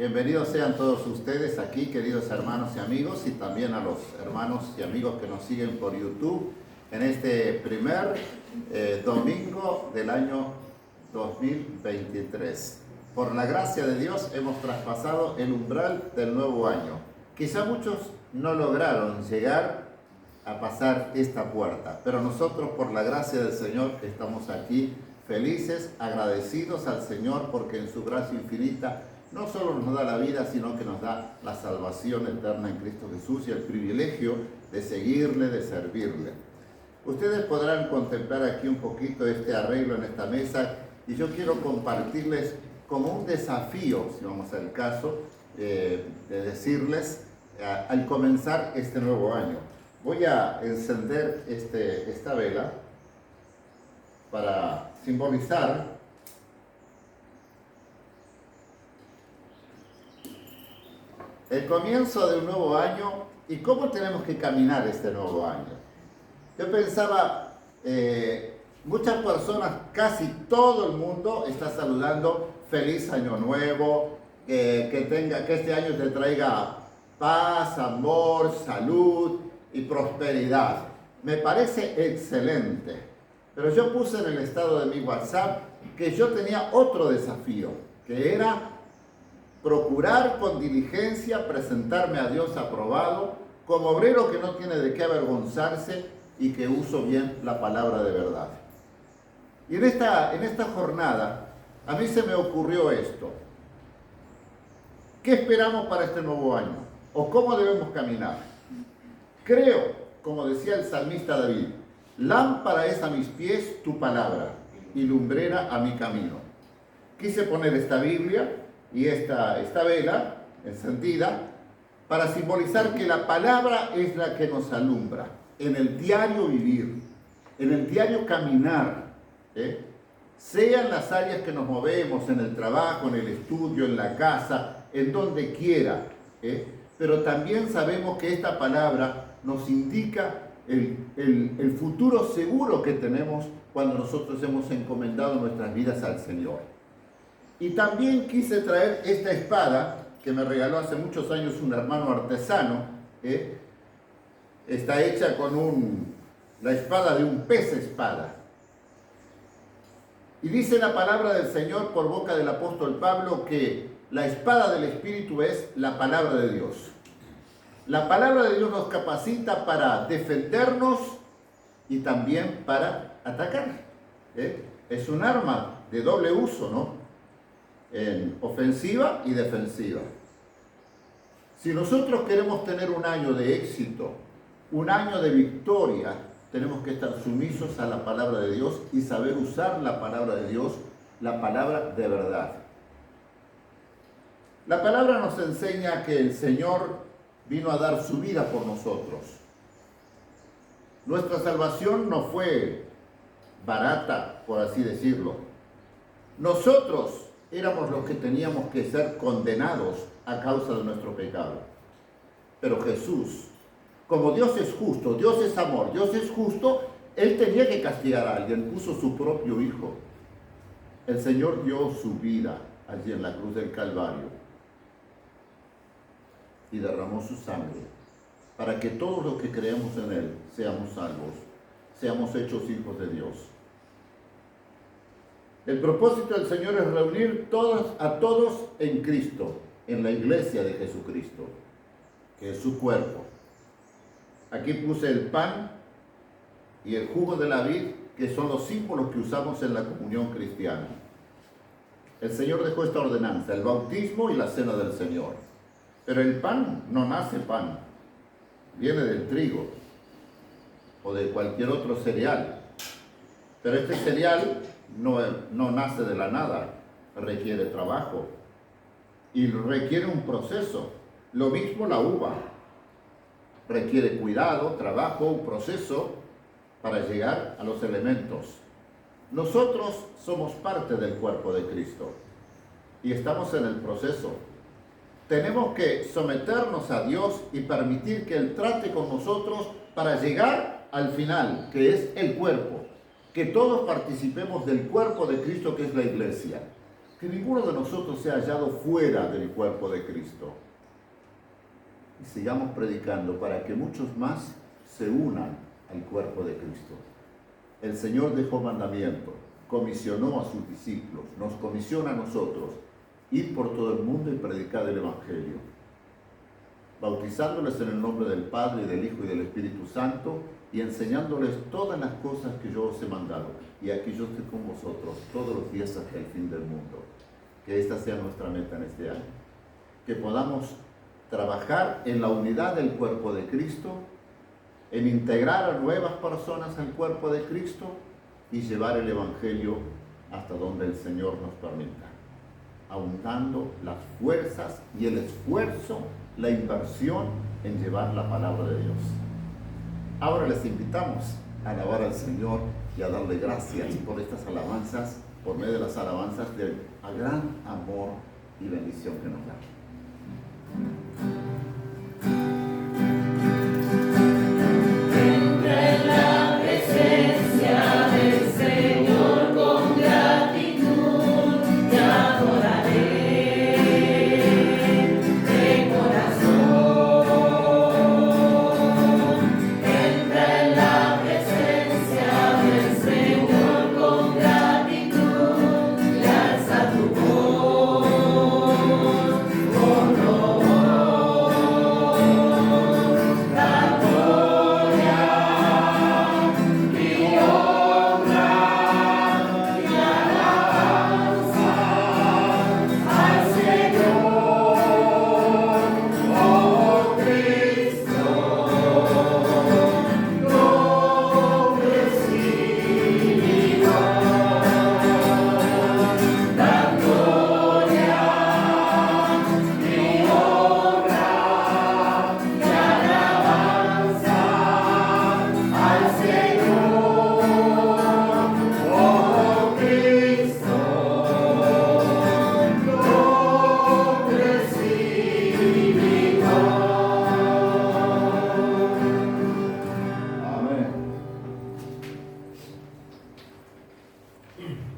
Bienvenidos sean todos ustedes aquí, queridos hermanos y amigos, y también a los hermanos y amigos que nos siguen por YouTube en este primer domingo del año 2023. Por la gracia de Dios hemos traspasado el umbral del nuevo año. Quizá muchos no lograron llegar a pasar esta puerta, pero nosotros por la gracia del Señor estamos aquí felices, agradecidos al Señor porque en su gracia infinita no solo nos da la vida, sino que nos da la salvación eterna en Cristo Jesús y el privilegio de seguirle, de servirle. Ustedes podrán contemplar aquí un poquito este arreglo en esta mesa y yo quiero compartirles como un desafío, si vamos al caso, de decirles al comenzar este nuevo año. Voy a encender esta vela para simbolizar el comienzo de un nuevo año y cómo tenemos que caminar este nuevo año. Yo pensaba, muchas personas, casi todo el mundo está saludando feliz año nuevo, que este año te traiga paz, amor, salud y prosperidad. Me parece excelente, pero yo puse en el estado de mi WhatsApp que yo tenía otro desafío, que era procurar con diligencia presentarme a Dios aprobado, como obrero que no tiene de qué avergonzarse y que uso bien la palabra de verdad. Y en esta jornada, a mí se me ocurrió esto. ¿Qué esperamos para este nuevo año? ¿O cómo debemos caminar? Creo, como decía el salmista David, lámpara es a mis pies tu palabra y lumbrera a mi camino. Quise poner esta Biblia y esta vela encendida para simbolizar que la palabra es la que nos alumbra en el diario vivir, en el diario caminar, sea en las áreas que nos movemos, en el trabajo, en el estudio, en la casa, en donde quiera, pero también sabemos que esta palabra nos indica el futuro seguro que tenemos cuando nosotros hemos encomendado nuestras vidas al Señor. Y también quise traer esta espada que me regaló hace muchos años un hermano artesano. Está hecha con la espada de un pez espada. Y dice la palabra del Señor por boca del apóstol Pablo que la espada del Espíritu es la palabra de Dios. La palabra de Dios nos capacita para defendernos y también para atacar. Es un arma de doble uso, ¿no? En ofensiva y defensiva. Si nosotros queremos tener un año de éxito, un año de victoria, tenemos que estar sumisos a la palabra de Dios y saber usar la palabra de Dios, la palabra de verdad. La palabra nos enseña que el Señor vino a dar su vida por nosotros. Nuestra salvación no fue barata, por así decirlo. Nosotros éramos los que teníamos que ser condenados a causa de nuestro pecado. Pero Jesús, como Dios es justo, Dios es amor, Dios es justo, Él tenía que castigar a alguien, puso su propio Hijo. El Señor dio su vida allí en la cruz del Calvario y derramó su sangre para que todos los que creemos en Él seamos salvos, seamos hechos hijos de Dios. El propósito del Señor es reunir a todos en Cristo, en la iglesia de Jesucristo, que es su cuerpo. Aquí puse el pan y el jugo de la vid, que son los símbolos que usamos en la comunión cristiana. El Señor dejó esta ordenanza, el bautismo y la cena del Señor. Pero el pan no nace pan, viene del trigo o de cualquier otro cereal. Pero este cereal no nace de la nada, requiere trabajo y requiere un proceso. Lo mismo la uva, requiere cuidado, trabajo, un proceso para llegar a los elementos. Nosotros somos parte del cuerpo de Cristo y estamos en el proceso. Tenemos que someternos a Dios y permitir que Él trate con nosotros para llegar al final, que es el cuerpo. Que todos participemos del cuerpo de Cristo, que es la iglesia. que ninguno de nosotros sea hallado fuera del cuerpo de Cristo. Y sigamos predicando para que muchos más se unan al cuerpo de Cristo. El Señor dejó mandamiento, comisionó a sus discípulos, nos comisiona a nosotros, ir por todo el mundo y predicar el Evangelio, bautizándoles en el nombre del Padre, y del Hijo y del Espíritu Santo, y enseñándoles todas las cosas que yo os he mandado. Y aquí yo estoy con vosotros todos los días hasta el fin del mundo. Que esta sea nuestra meta en este año. Que podamos trabajar en la unidad del cuerpo de Cristo, en integrar a nuevas personas al cuerpo de Cristo y llevar el Evangelio hasta donde el Señor nos permita, ahondando las fuerzas y el esfuerzo, la inversión en llevar la palabra de Dios. Ahora les invitamos a alabar al Señor y a darle gracias por estas alabanzas, por medio de las alabanzas del gran amor y bendición que nos da.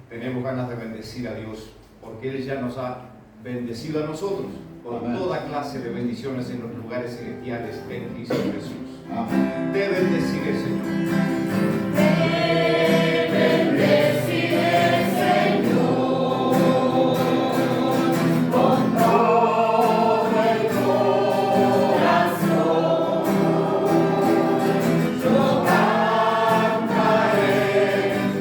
Tenemos ganas de bendecir a Dios, porque Él ya nos ha bendecido a nosotros con Amén. toda clase de bendiciones en los lugares celestiales en Cristo Jesús. Amén. Te bendeciré, Señor. Te bendeciré, Señor, con todo el corazón. Yo cantaré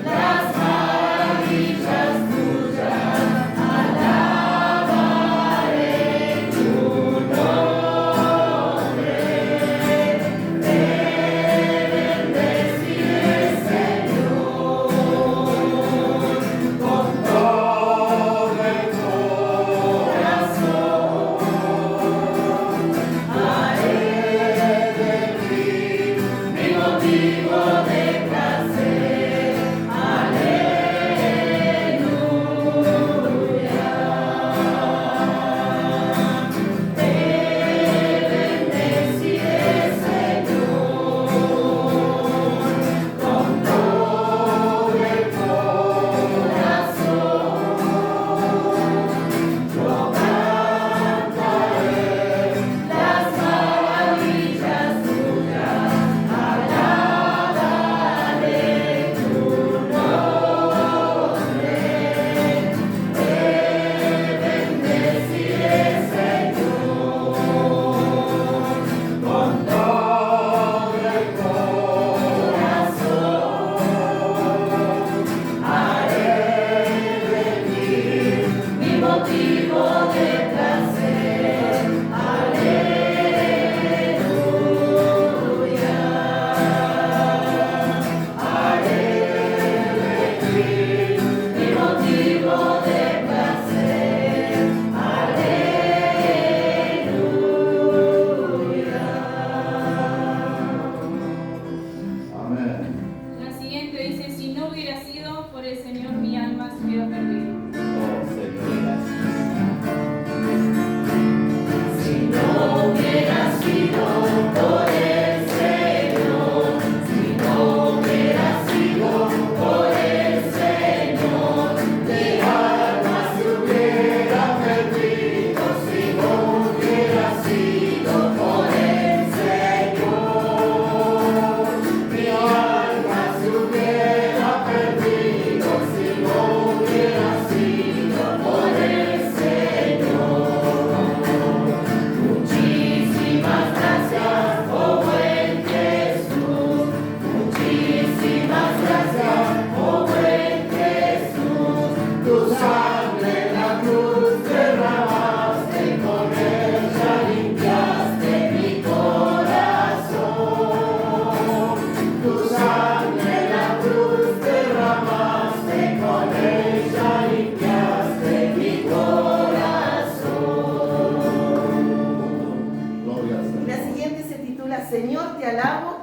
las maravillas tuyas, alabaré tu nombre. Te bendeciré, Señor.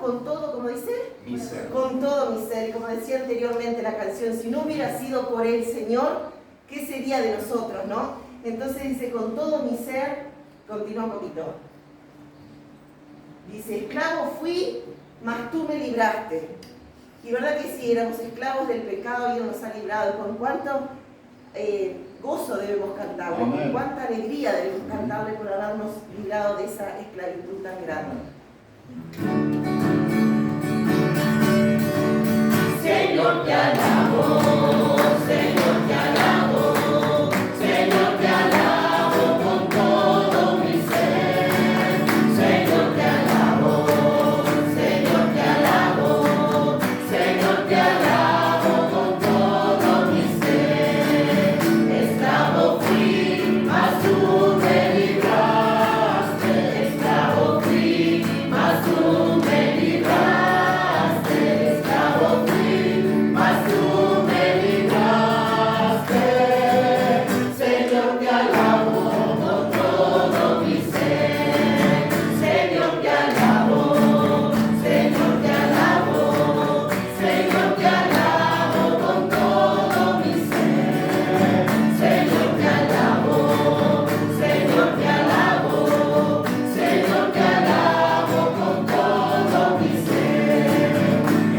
con todo, ¿cómo dice? Mi ser. Con todo mi ser. Y como decía anteriormente la canción, si no hubiera sido por el Señor, ¿qué sería de nosotros, no? Entonces dice, con todo mi ser, continúa un poquito. Dice, esclavo fui, mas tú me libraste. Y verdad que sí, éramos esclavos del pecado y Él nos ha librado. Con cuánto gozo debemos cantarle, con cuánta alegría debemos cantarle por habernos librado de esa esclavitud tan grande. Señor, te alabo, Señor, te alabo, Señor, te alabo con todo mi ser. Señor, te alabo, Señor, te alabo, Señor, te alabo con todo mi ser. Esclavo fui, mas tú me libraste. Esclavo fui, mas tú me libraste. Esclavo fui, mas tú me libraste. Señor, te alabo con todo mi ser. Señor, te alabo, Señor, te alabo, Señor, te alabo con todo mi ser. Señor, te alabo, Señor, te alabo, Señor, te alabo con todo mi ser.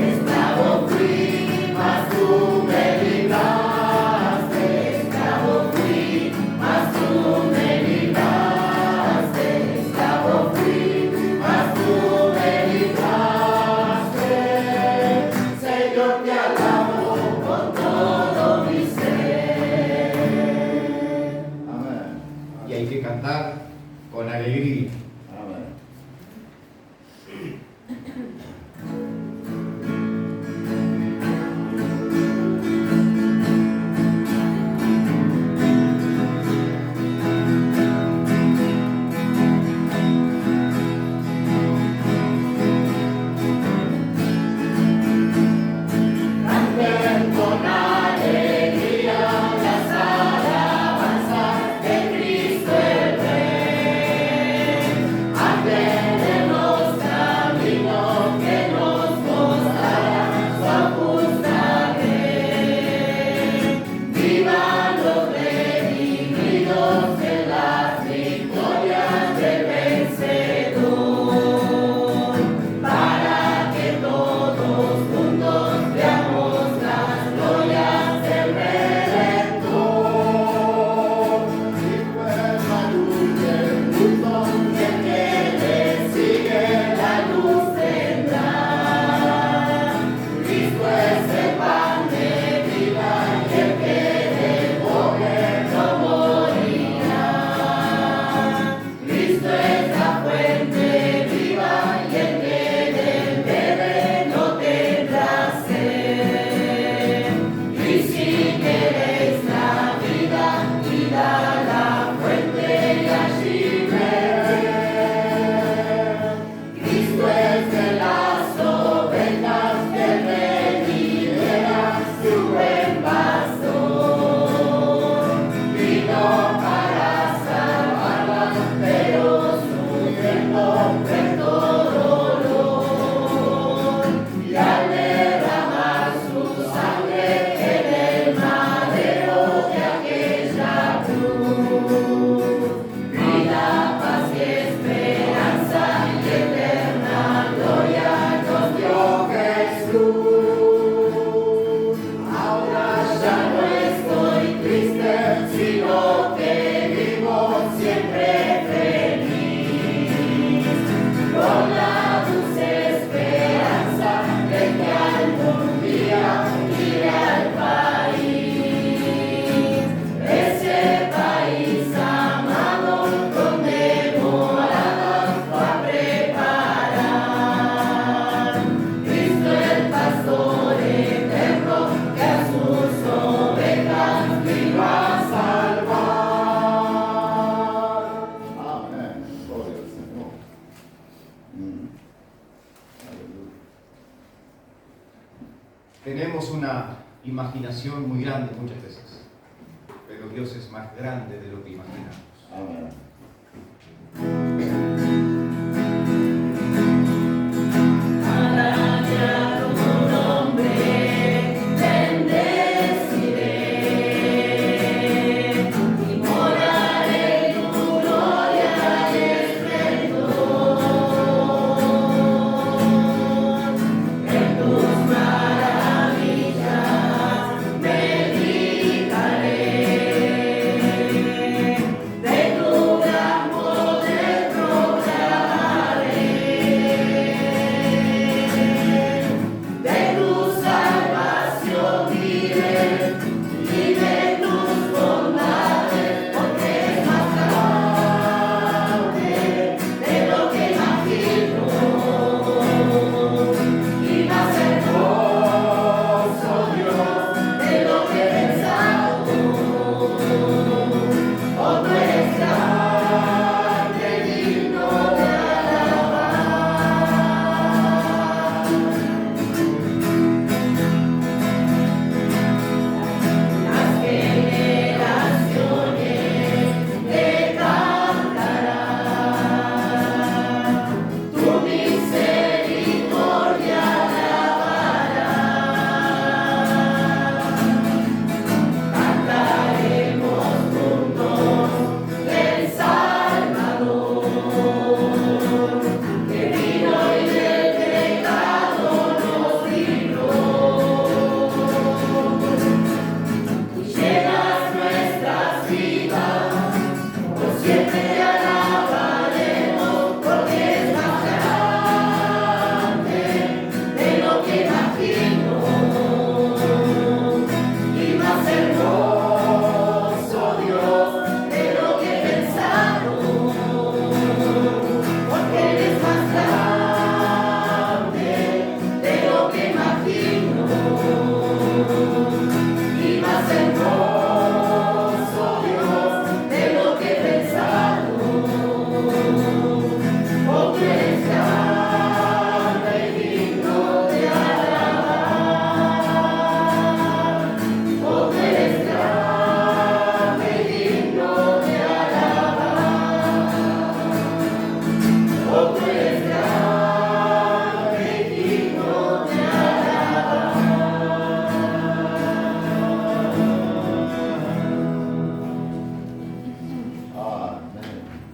Esclavo fui, mas tú me libraste. Esclavo fui, mas tú me libraste. Esclavo fui, mas tú me libraste. Señor, te alabo con todo mi ser. Amén. Y hay que cantar con alegría. Amén. Canten con alegría las alabanzas de Cristo el Rey. Anden en los caminos que nos mostrará su justa ley. Vivan los redimidos de las victorias del vencedor, para que todos juntos veamos las glorias del Redentor. Y pues la luz del mundo, y el que le sigue la luz tendrá. Cristo es el pan de vida, y el que de comer no morirá. Cristo es la fuente viva, y el que del bebe no tendrá sed. Y si queréis la vida, id a la fuente y allí beber. Cristo es de las ovejas que redimiera su buen pastor. Vino para salvarlas, pero sufriendo fue todo dolor. Y al derramar su sangre en el madero de aquella cruz, vida, paz y esperanza y eterna gloria nos dio Jesús. Ahora ya no estoy triste, sino que vivo siempre feliz, con la dulce esperanza de que algún día iré al país, ese país amado donde moradas va a preparar. Cristo el pastor eterno que a sus ovejas vino a salvar. Amén. Gloria al Señor. Aleluya. Tenemos una imaginación muy grande muchas veces, pero Dios es más grande de lo que imaginamos. Amén.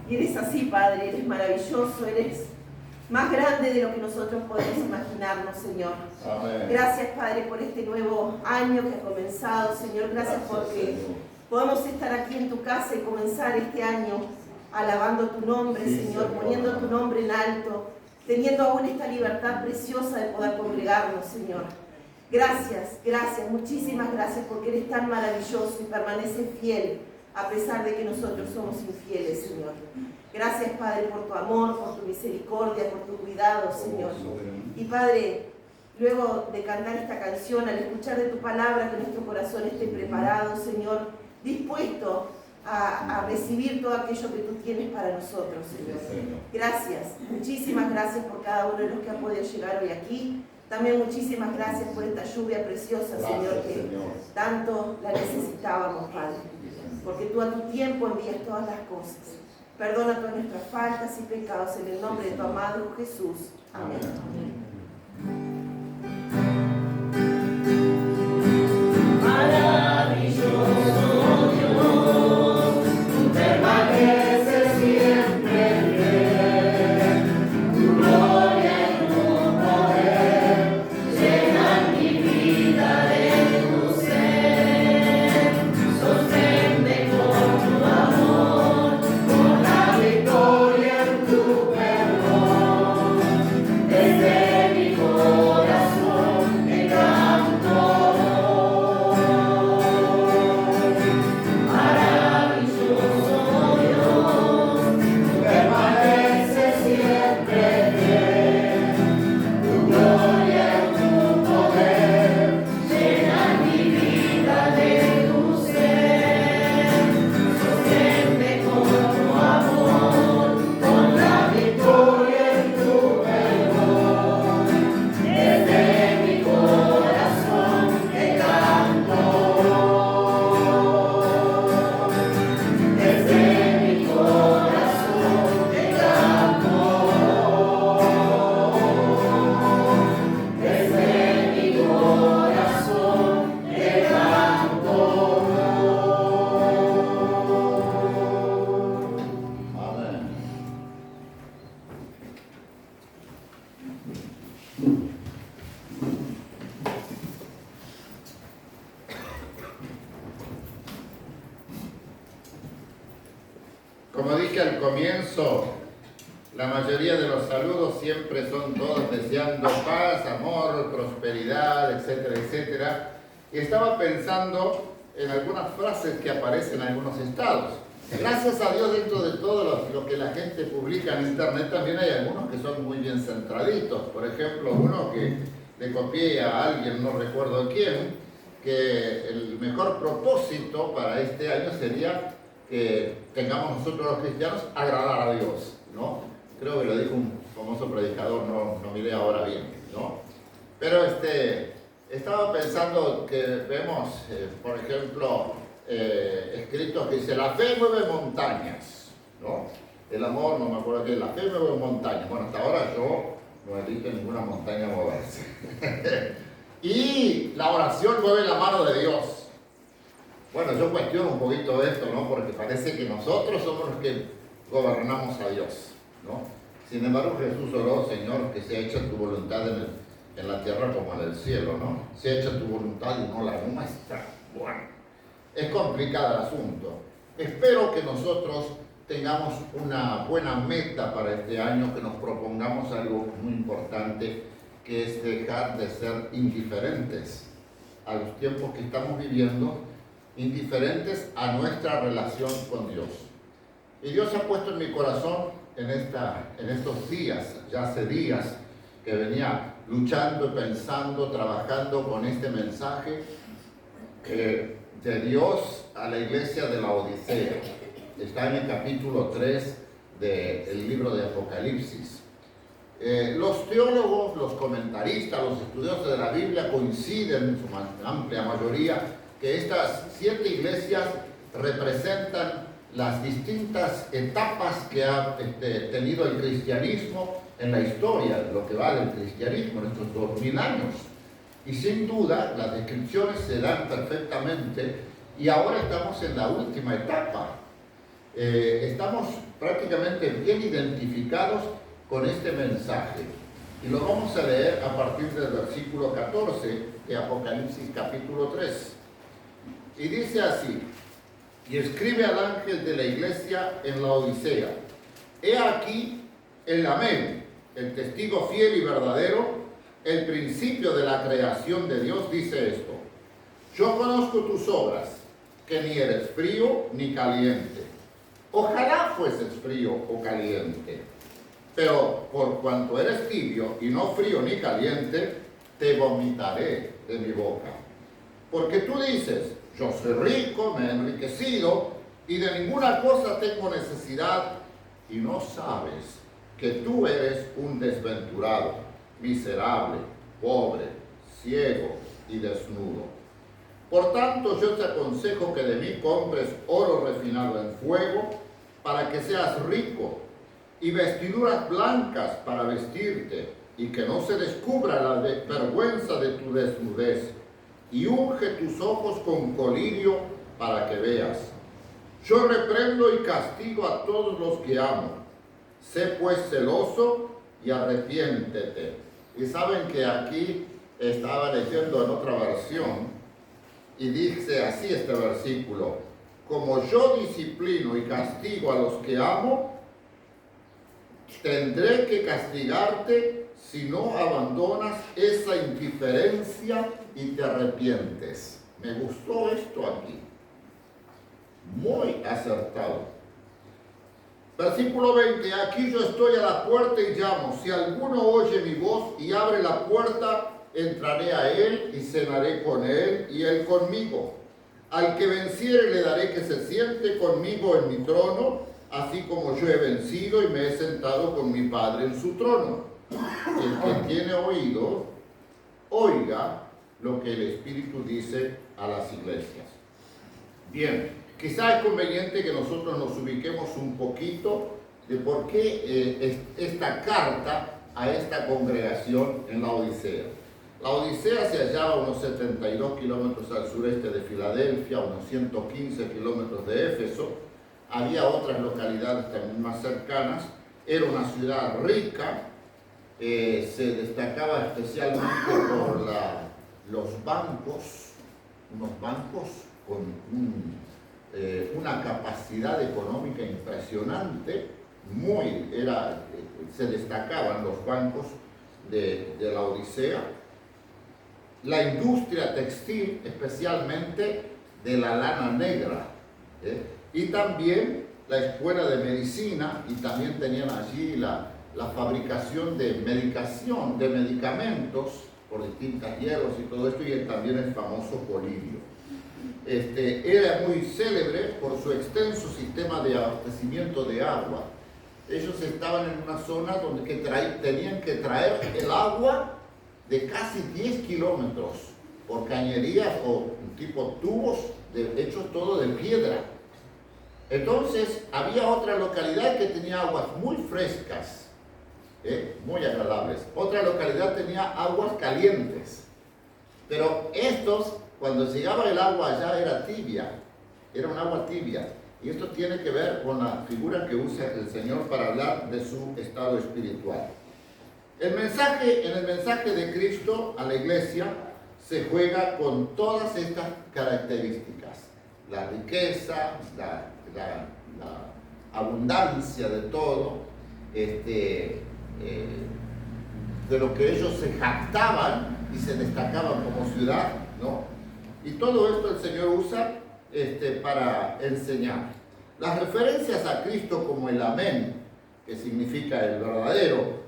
Y eres así, Padre, eres maravilloso, eres más grande de lo que nosotros podemos imaginarnos, Señor. Amén. Gracias, Padre, por este nuevo año que ha comenzado, Señor. Gracias porque Señor. podemos estar aquí en tu casa y comenzar este año alabando tu nombre, Sí, Señor, Señor. poniendo tu nombre en alto, teniendo aún esta libertad preciosa de poder congregarnos, Señor. Gracias, gracias, muchísimas gracias porque eres tan maravilloso y permaneces fiel a pesar de que nosotros somos infieles, Señor. Gracias, Padre, por tu amor, por tu misericordia, por tu cuidado, Señor. Y Padre, luego de cantar esta canción, al escuchar de tu palabra, que nuestro corazón esté preparado, Señor, dispuesto a recibir todo aquello que tú tienes para nosotros, Señor. Gracias, muchísimas gracias por cada uno de los que ha podido llegar hoy aquí. También muchísimas gracias por esta lluvia preciosa, Señor, que tanto la necesitábamos, Padre. Porque tú a tu tiempo envías todas las cosas. Perdona todas nuestras faltas y pecados en el nombre de tu amado Hijo Jesús. Amén. Maravilloso Dios, tú permaneces siempre fiel. Tu gloria y tu poder llenan mi vida de tu ser. Sosténme con tu amor, con la victoria en tu perdón. Desde mi corazón te canto. Maravilloso Dios, tú permaneces siempre fiel. Tu gloria y tu poder llenan mi vida de tu ser. Sosténme con tu amor, con la victoria en tu perdón. Desde mi corazón te canto. Desde mi corazón te canto. Desde mi corazón te canto. Amén. Como dije al comienzo, la mayoría de los saludos siempre son todos deseando paz, amor, prosperidad, etcétera, etcétera. Y estaba pensando en algunas frases que aparecen en algunos estados. Gracias a Dios, dentro de todo lo que la gente publica en internet, también hay algunos que son muy bien centraditos. Por ejemplo, uno que le copié a alguien, no recuerdo quién, que el mejor propósito para este año sería que tengamos nosotros los cristianos agradar a Dios, ¿no? Creo que lo dijo un famoso predicador, no miré ahora bien, ¿no? Pero estaba pensando que vemos, por ejemplo, escritos que dice, la fe mueve montañas, ¿no? El amor, no me acuerdo qué, la fe mueve montañas. Bueno, hasta ahora yo no he visto ninguna montaña moverse. Y la oración mueve la mano de Dios. Bueno, yo cuestiono un poquito esto, ¿no? Porque parece que nosotros somos los que gobernamos a Dios, ¿no? Sin embargo, Jesús oró, Señor, que sea hecha tu voluntad en la tierra como en el cielo, ¿no? Sea hecha tu voluntad y no la nuestra. Bueno, es complicado el asunto. Espero que nosotros tengamos una buena meta para este año, que nos propongamos algo muy importante, que es dejar de ser indiferentes a los tiempos que estamos viviendo, indiferentes a nuestra relación con Dios. Y Dios ha puesto en mi corazón en estos días, ya hace días, que venía luchando, pensando, trabajando con este mensaje de Dios a la iglesia de la Odisea. Está en el capítulo 3 del libro de Apocalipsis. Los teólogos, los comentaristas, los estudiosos de la Biblia coinciden en su amplia mayoría que estas 7 iglesias representan las distintas etapas que ha tenido el cristianismo en la historia, lo que va del cristianismo en estos 2000 años. Y sin duda las descripciones se dan perfectamente y ahora estamos en la última etapa. estamos prácticamente bien identificados con este mensaje. Y lo vamos a leer a partir del versículo 14 de Apocalipsis capítulo 3. Y dice así: y escribe al ángel de la iglesia en la Odisea: he aquí el Amén, el testigo fiel y verdadero, el principio de la creación de Dios, dice esto: yo conozco tus obras, que ni eres frío ni caliente. Ojalá fueses frío o caliente, pero por cuanto eres tibio y no frío ni caliente, te vomitaré de mi boca. Porque tú dices: yo soy rico, me he enriquecido y de ninguna cosa tengo necesidad, y no sabes que tú eres un desventurado, miserable, pobre, ciego y desnudo. Por tanto, yo te aconsejo que de mí compres oro refinado en fuego, para que seas rico, y vestiduras blancas para vestirte, y que no se descubra la vergüenza de tu desnudez, y unge tus ojos con colirio para que veas. Yo reprendo y castigo a todos los que amo. Sé pues celoso y arrepiéntete. Y saben que aquí estaba leyendo en otra versión, y dice así este versículo: como yo disciplino y castigo a los que amo, tendré que castigarte si no abandonas esa indiferencia y te arrepientes. Me gustó esto aquí. Muy acertado. Versículo 20. Aquí yo estoy a la puerta y llamo. Si alguno oye mi voz y abre la puerta, entraré a él y cenaré con él y él conmigo. Al que venciere le daré que se siente conmigo en mi trono, así como yo he vencido y me he sentado con mi Padre en su trono. El que tiene oído, oiga lo que el Espíritu dice a las iglesias. Bien, quizá es conveniente que nosotros nos ubiquemos un poquito de por qué esta carta a esta congregación en la Odisea. La Odisea se hallaba a unos 72 kilómetros al sureste de Filadelfia, unos 115 kilómetros de Éfeso. Había otras localidades también más cercanas. Era una ciudad rica, se destacaba especialmente por los bancos, unos bancos con una capacidad económica impresionante. Se destacaban los bancos de la Odisea. La industria textil, especialmente de la lana negra, y también la escuela de medicina, y también tenían allí la fabricación de medicamentos por distintas hierbas y todo esto, y también el famoso colirio. Era muy célebre por su extenso sistema de abastecimiento de agua. Ellos estaban en una zona donde tenían que traer el agua de casi 10 kilómetros por cañerías o tipo tubos hechos todo de piedra. Entonces había otra localidad que tenía aguas muy frescas, muy agradables. Otra localidad tenía aguas calientes, pero estos, cuando llegaba el agua allá, era tibia, era un agua tibia. Y esto tiene que ver con la figura que usa el Señor para hablar de su estado espiritual. En el mensaje de Cristo a la iglesia se juega con todas estas características: la riqueza, la abundancia de todo, de lo que ellos se jactaban y se destacaban como ciudad, ¿no? Y todo esto el Señor usa para enseñar. Las referencias a Cristo como el Amén, que significa el verdadero,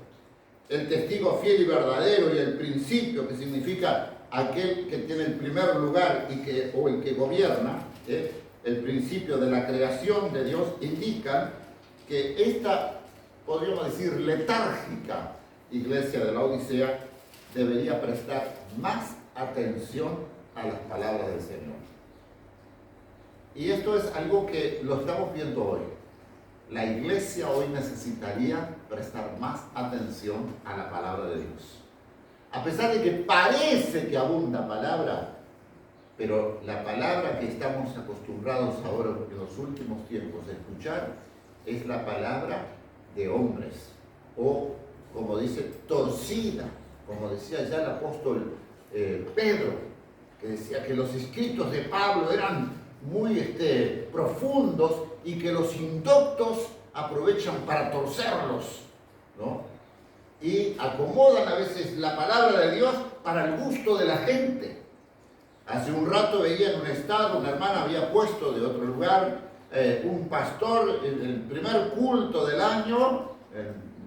el testigo fiel y verdadero, y el principio, que significa aquel que tiene el primer lugar o el que gobierna, el principio de la creación de Dios, indican que esta, podríamos decir, letárgica iglesia de la Odisea debería prestar más atención a las palabras del Señor. Y esto es algo que lo estamos viendo hoy. La iglesia hoy necesitaría prestar más atención a la palabra de Dios. A pesar de que parece que abunda palabra, Pero la palabra que estamos acostumbrados ahora en los últimos tiempos a escuchar es la palabra de hombres, o como dice, torcida, como decía ya el apóstol Pedro, que decía que los escritos de Pablo eran muy profundos y que los indoctos aprovechan para torcerlos, ¿no? Y acomodan a veces la palabra de Dios para el gusto de la gente. Hace un rato veía en un estado, una hermana había puesto de otro lugar, un pastor en el primer culto del año,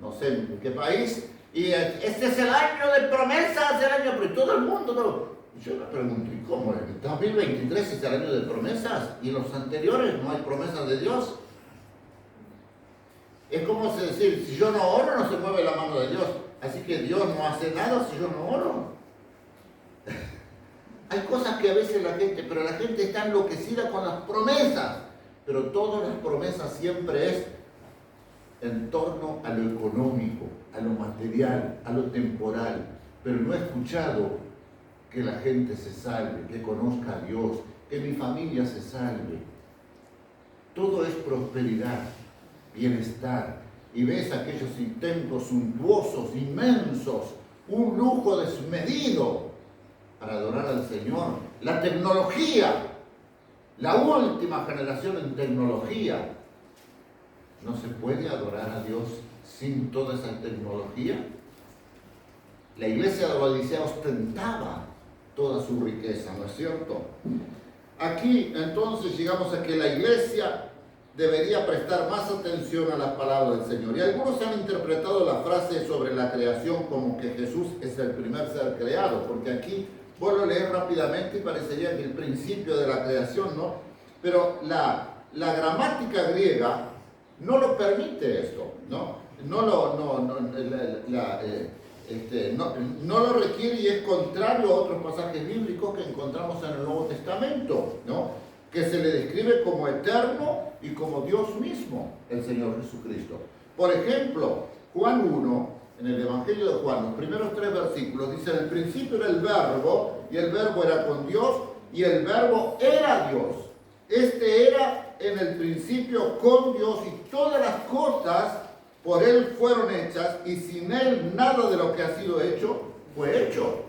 no sé en qué país, y este es el año de promesas, el año, pero todo el mundo, ¿no? Yo me pregunto, ¿y cómo? ¿El 2023 es el año de promesas? ¿Y en los anteriores no hay promesas de Dios? Es como decir, si yo no oro, no se mueve la mano de Dios. Así que Dios no hace nada si yo no oro. Hay cosas que a veces la gente, pero la gente está enloquecida con las promesas. Pero todas las promesas siempre es en torno a lo económico, a lo material, a lo temporal. Pero no he escuchado que la gente se salve, que conozca a Dios, que mi familia se salve. Todo es prosperidad, bienestar. Y ves aquellos intentos suntuosos, inmensos, un lujo desmedido para adorar al Señor. La tecnología, la última generación en tecnología. ¿No se puede adorar a Dios sin toda esa tecnología? La iglesia de la Odisea ostentaba toda su riqueza, ¿no es cierto? Aquí entonces llegamos a que la iglesia debería prestar más atención a las palabras del Señor. Y algunos han interpretado la frase sobre la creación como que Jesús es el primer ser creado, porque aquí vuelvo a leer rápidamente y parecería que el principio de la creación, ¿no? Pero la gramática griega no lo permite esto, ¿no? No lo requiere y es contrario a otros pasajes bíblicos que encontramos en el Nuevo Testamento, ¿no? Que se le describe como eterno y como Dios mismo, el Señor Jesucristo. Por ejemplo, Juan 1, en el Evangelio de Juan, los primeros 3 versículos, dice: en el principio era el Verbo, y el Verbo era con Dios, y el Verbo era Dios. Este era en el principio con Dios, y todas las cosas por Él fueron hechas, y sin Él nada de lo que ha sido hecho fue hecho.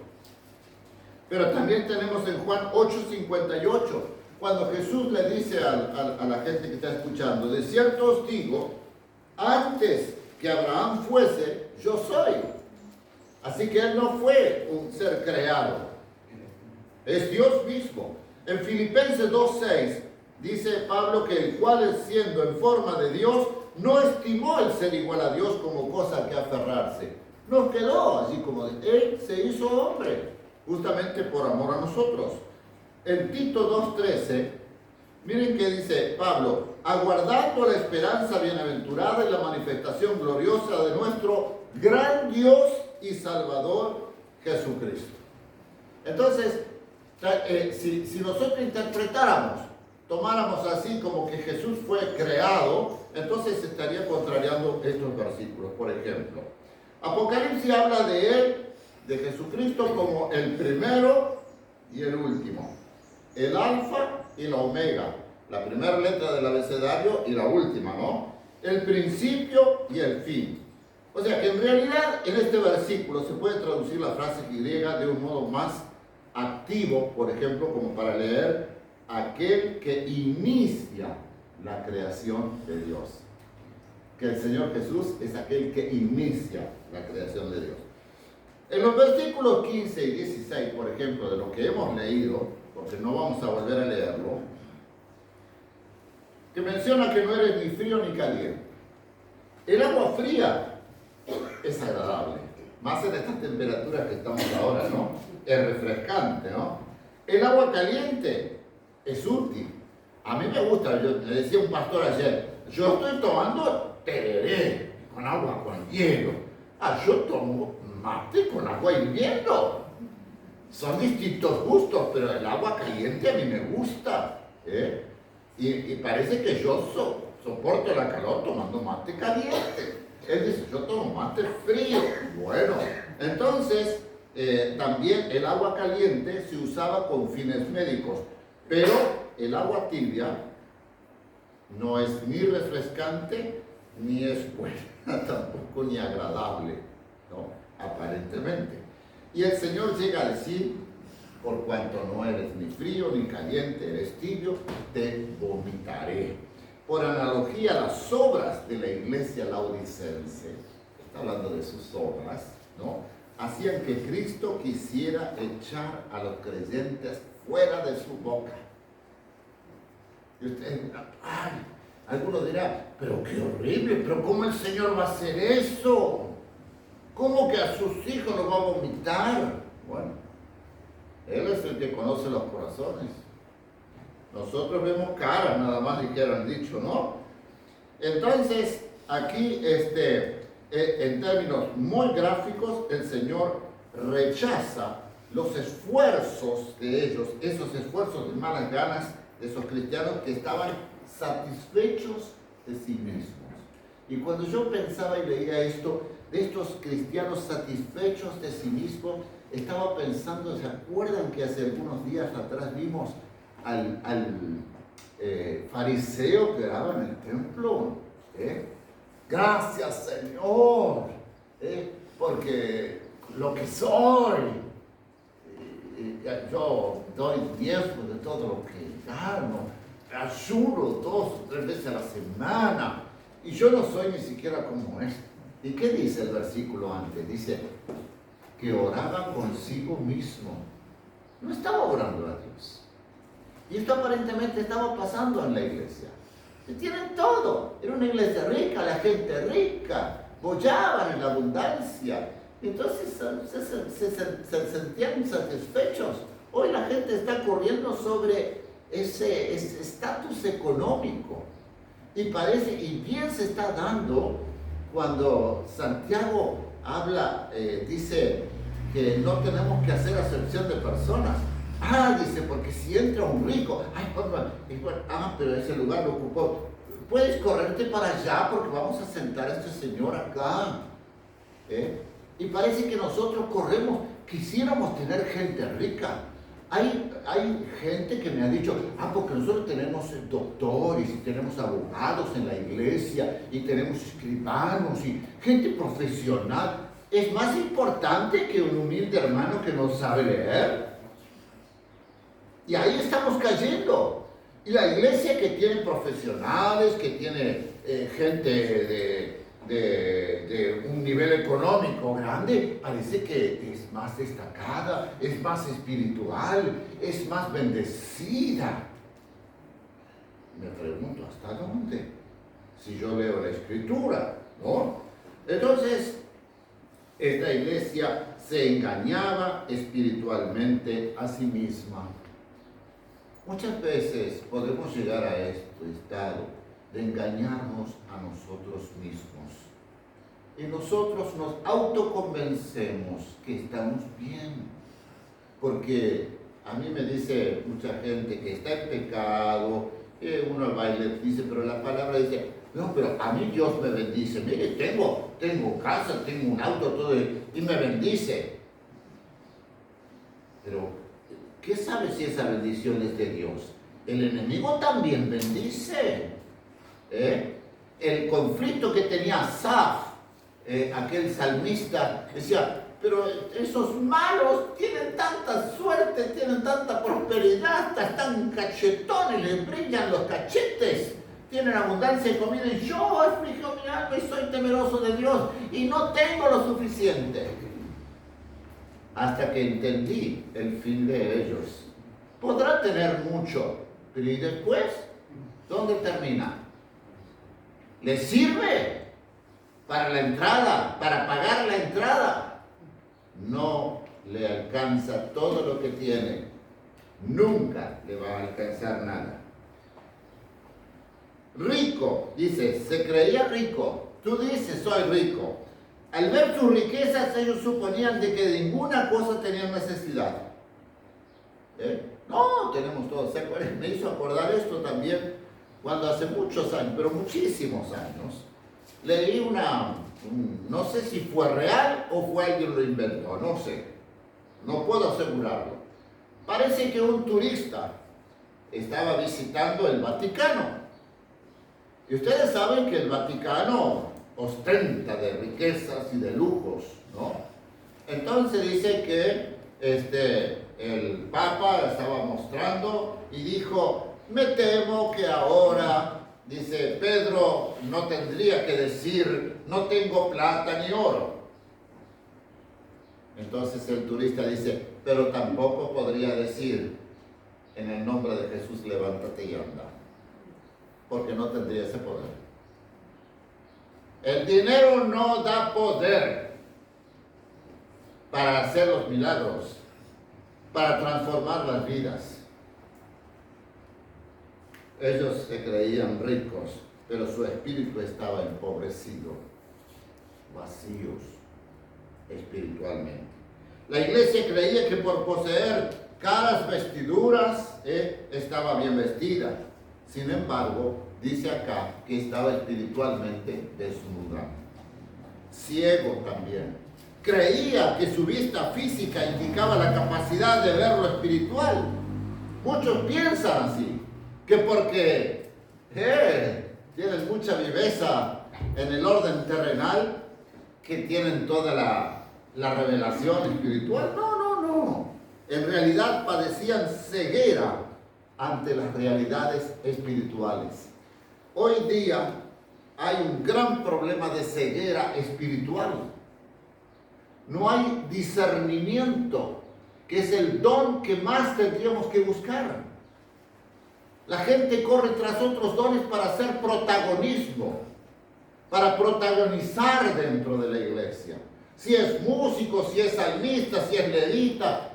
Pero también tenemos en Juan 8:58, cuando Jesús le dice a la gente que está escuchando: de cierto os digo, antes que Abraham fuese, yo soy. Así que Él no fue un ser creado, es Dios mismo. En Filipenses 2:6 dice Pablo que el cual, siendo en forma de Dios, no estimó el ser igual a Dios como cosa que aferrarse. No quedó así como Él se hizo hombre, justamente por amor a nosotros. En Tito 2:13, miren que dice Pablo: aguardando la esperanza bienaventurada y la manifestación gloriosa de nuestro gran Dios y Salvador Jesucristo. Entonces, si nosotros interpretáramos, tomáramos así como que Jesús fue creado, entonces se estaría contrariando estos versículos. Por ejemplo, Apocalipsis habla de Él, de Jesucristo, como el primero y el último, el alfa y la omega, la primera letra del abecedario y la última, ¿no? El principio y el fin. O sea que en realidad en este versículo se puede traducir la frase griega de un modo más activo, por ejemplo, como para leer: aquel que inicia la creación de Dios. Que el Señor Jesús es aquel que inicia la creación de Dios. En los versículos 15 y 16, por ejemplo, de lo que hemos leído, porque no vamos a volver a leerlo, que menciona que no eres ni frío ni caliente. El agua fría es agradable, más en estas temperaturas que estamos ahora, ¿no? Es refrescante, ¿no? El agua caliente es útil. A mí me gusta, me decía un pastor ayer, yo estoy tomando tereré con agua con hielo. Yo tomo mate con agua hirviendo. Son distintos gustos, pero el agua caliente a mí me gusta, ¿eh? Y parece que yo soporto la calor tomando mate caliente. Él dice: yo tomo mate frío. Bueno, entonces También el agua caliente se usaba con fines médicos, pero el agua tibia no es ni refrescante, ni es buena, tampoco ni agradable, ¿no? Aparentemente. Y el Señor llega a decir, por cuanto no eres ni frío ni caliente, eres tibio, te vomitaré. Por analogía, las obras de la iglesia laodicense, está hablando de sus obras, ¿no?, hacían que Cristo quisiera echar a los creyentes fuera de su boca. Y ustedes dirán, ay, algunos dirán, pero qué horrible, pero ¿cómo el Señor va a hacer eso? ¿Cómo que a sus hijos los va a vomitar? Bueno, Él es el que conoce los corazones. Nosotros vemos caras, nada más dijeron dicho, ¿no? Entonces, aquí, en términos muy gráficos, el Señor rechaza los esfuerzos de ellos, esos esfuerzos de malas ganas de esos cristianos que estaban satisfechos de sí mismos. Y cuando yo pensaba y leía esto, de estos cristianos satisfechos de sí mismos, estaba pensando, ¿se acuerdan que hace algunos días atrás vimos al fariseo que oraba en el templo? Gracias, Señor, porque lo que soy, yo doy diezmo de todo lo que gano, ayuno 2 o 3 veces a la semana, y yo no soy ni siquiera como este. ¿Y qué dice el versículo antes? Dice que oraba consigo mismo. No estaba orando a Dios. Y esto aparentemente estaba pasando en la iglesia. Y tienen todo. Era una iglesia rica, la gente rica, bollaban en la abundancia. Entonces se sentían insatisfechos. Hoy la gente está corriendo sobre ese estatus económico. Y parece, y bien se está dando cuando Santiago habla, dice que no tenemos que hacer acepción de personas. Dice, porque si entra un rico, pero ese lugar lo ocupó. Puedes correrte para allá porque vamos a sentar a este señor acá. Y parece que nosotros corremos, quisiéramos tener gente rica. Hay gente que me ha dicho, porque nosotros tenemos doctores y tenemos abogados en la iglesia y tenemos escribanos y gente profesional. ¿Es más importante que un humilde hermano que no sabe leer? Y ahí estamos cayendo. Y la iglesia que tiene profesionales, que tiene gente de un nivel económico grande, parece que es más destacada, es más espiritual, es más bendecida. Me pregunto, ¿hasta dónde? Si yo leo la escritura, ¿no? Entonces, esta iglesia se engañaba espiritualmente a sí misma. Muchas veces podemos llegar a este estado de engañarnos a nosotros mismos. Y nosotros nos autoconvencemos que estamos bien. Porque a mí me dice mucha gente que está en pecado, uno va y le dice, pero la palabra dice, no, pero a mí Dios me bendice. Mire, tengo casa, tengo un auto, todo, y me bendice. Pero, ¿qué sabe si esa bendición es de Dios? El enemigo también bendice. El conflicto que tenía Asaf, aquel salmista, decía, pero esos malos tienen tanta suerte, tienen tanta prosperidad, hasta están cachetones, les brillan los cachetes, tienen abundancia de comida, y yo aflijo mi alma y soy temeroso de Dios y no tengo lo suficiente. Hasta que entendí el fin de ellos. Podrá tener mucho, pero ¿y después? ¿Dónde termina? ¿Le sirve para la entrada, para pagar la entrada? No le alcanza todo lo que tiene. Nunca le va a alcanzar nada. Rico, dice, se creía rico. Tú dices, soy rico. Al ver sus riquezas, ellos suponían de que de ninguna cosa tenían necesidad. No, tenemos todo. Me hizo acordar esto también cuando hace muchos años, pero muchísimos años, leí no sé si fue real o fue alguien lo inventó, no sé. no puedo asegurarlo. Parece que un turista estaba visitando el Vaticano. Y ustedes saben que el Vaticano ostenta de riquezas y de lujos, ¿no? Entonces dice que el Papa estaba mostrando y dijo, me temo que ahora, dice, Pedro no tendría que decir, no tengo plata ni oro. Entonces el turista dice, pero tampoco podría decir, en el nombre de Jesús, levántate y anda, porque no tendría ese poder. El dinero no da poder para hacer los milagros, para transformar las vidas. Ellos se creían ricos, pero su espíritu estaba empobrecido, vacíos espiritualmente. La iglesia creía que por poseer caras vestiduras estaba bien vestida. Sin embargo, dice acá que estaba espiritualmente desnuda. Ciego también. Creía que su vista física indicaba la capacidad de ver lo espiritual. Muchos piensan así, que porque tienen mucha viveza en el orden terrenal, que tienen toda la revelación espiritual. No. En realidad padecían ceguera ante las realidades espirituales. Hoy día hay un gran problema de ceguera espiritual. No hay discernimiento, que es el don que más tendríamos que buscar. La gente corre tras otros dones para hacer protagonismo, para protagonizar dentro de la iglesia. Si es músico, si es salmista, si es levita,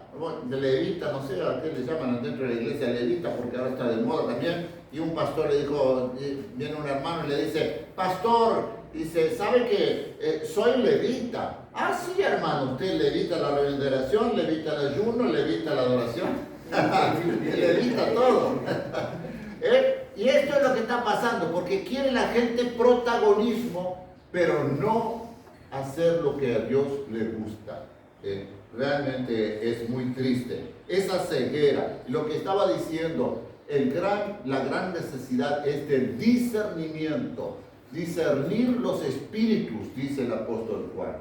levita, no sé a qué le llaman dentro de la iglesia levita, porque ahora está de moda también. Y un pastor le dijo, viene un hermano y le dice, pastor, dice, ¿sabe que soy levita? Ah, sí, hermano, usted levita la reverencia, levita el ayuno, levita la adoración, levita todo. Y esto es lo que está pasando, porque quiere la gente protagonismo, pero no hacer lo que a Dios le gusta. Realmente es muy triste. Esa ceguera, lo que estaba diciendo, la gran necesidad es del discernimiento, discernir los espíritus, dice el apóstol Juan.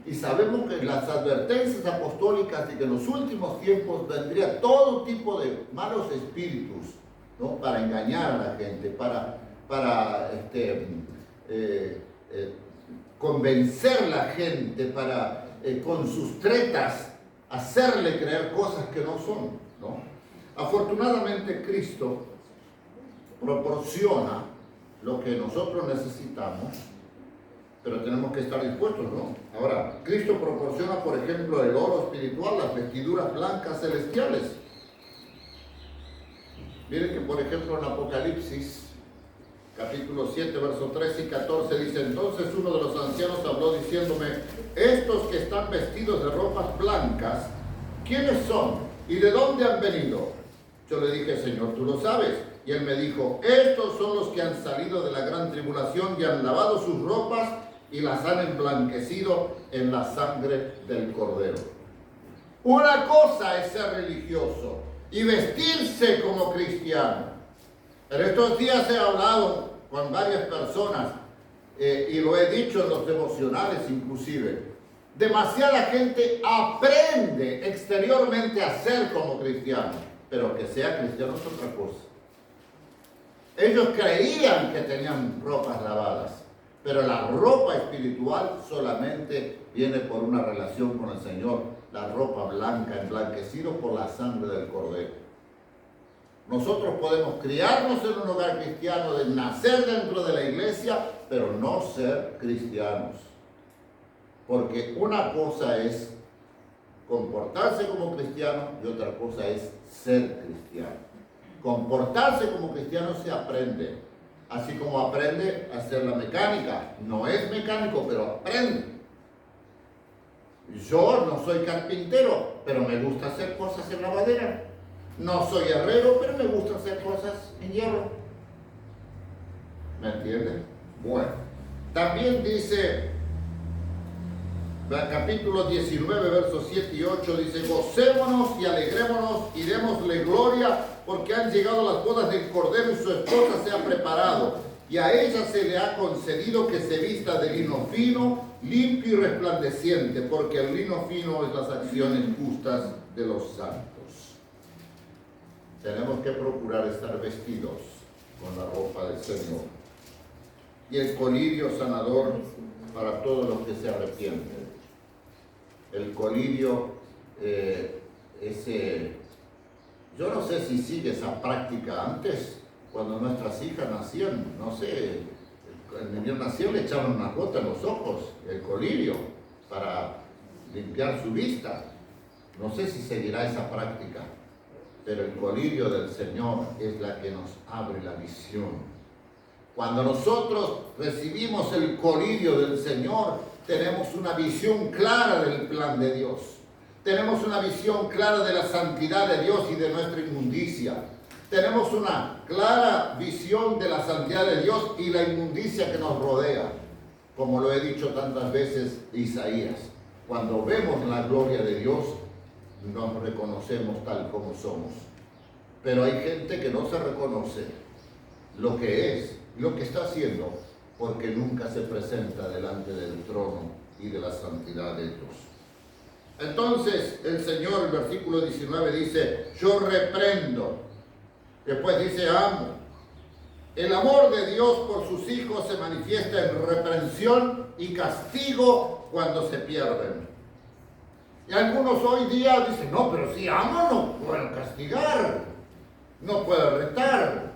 Y sabemos que las advertencias apostólicas de que en los últimos tiempos vendría todo tipo de malos espíritus, ¿no? Para engañar a la gente, para convencer a la gente, para con sus tretas hacerle creer cosas que no son, ¿no? Afortunadamente Cristo proporciona lo que nosotros necesitamos, pero tenemos que estar dispuestos, ¿no? Ahora, Cristo proporciona, por ejemplo, el oro espiritual, las vestiduras blancas celestiales. Miren que, por ejemplo, en Apocalipsis, capítulo 7, versos 13 y 14, dice, entonces uno de los ancianos habló diciéndome, estos que están vestidos de ropas blancas, ¿quiénes son? ¿Y de dónde han venido? Yo le dije, Señor, tú lo sabes. Y él me dijo, estos son los que han salido de la gran tribulación y han lavado sus ropas y las han emblanquecido en la sangre del Cordero. Una cosa es ser religioso y vestirse como cristiano. En estos días he hablado con varias personas y lo he dicho en los devocionales inclusive. Demasiada gente aprende exteriormente a ser como cristiano, pero que sea cristiano es otra cosa. Ellos creían que tenían ropas lavadas, pero la ropa espiritual solamente viene por una relación con el Señor. La ropa blanca, emblanquecido por la sangre del Cordero. Nosotros podemos criarnos en un hogar cristiano, de nacer dentro de la iglesia, pero no ser cristianos. Porque una cosa es comportarse como cristiano y otra cosa es ser cristiano. Comportarse como cristiano se aprende, así como aprende a hacer la mecánica. No es mecánico, pero aprende. Yo no soy carpintero, pero me gusta hacer cosas en la madera. No soy herrero, pero me gusta hacer cosas en hierro. ¿Me entienden? Bueno, también dice capítulo 19, versos 7 y 8 dice: gocémonos y alegrémonos y démosle gloria, porque han llegado las bodas del Cordero y su esposa se ha preparado. Y a ella se le ha concedido que se vista de lino fino, limpio y resplandeciente, porque el lino fino es las acciones justas de los santos. Tenemos que procurar estar vestidos con la ropa del Señor. Y el colirio sanador para todos los que se arrepienten. El colirio, yo no sé si sigue esa práctica antes. Cuando nuestras hijas nacían, no sé, el niño nació, le echaban una gota en los ojos, el colirio, para limpiar su vista. No sé si seguirá esa práctica, pero el colirio del Señor es la que nos abre la visión. Cuando nosotros recibimos el colirio del Señor, tenemos una visión clara del plan de Dios. Tenemos una visión clara de la santidad de Dios y de nuestra inmundicia. Tenemos una clara visión de la santidad de Dios y la inmundicia que nos rodea. Como lo he dicho tantas veces, Isaías, cuando vemos la gloria de Dios, nos reconocemos tal como somos. Pero hay gente que no se reconoce lo que es, lo que está haciendo, porque nunca se presenta delante del trono y de la santidad de Dios. Entonces, el Señor, el versículo 19 dice: yo reprendo. Después dice: amo. El amor de Dios por sus hijos se manifiesta en reprensión y castigo cuando se pierden. Y algunos hoy día dicen: no, pero si amo no puedo castigar, no puedo retar.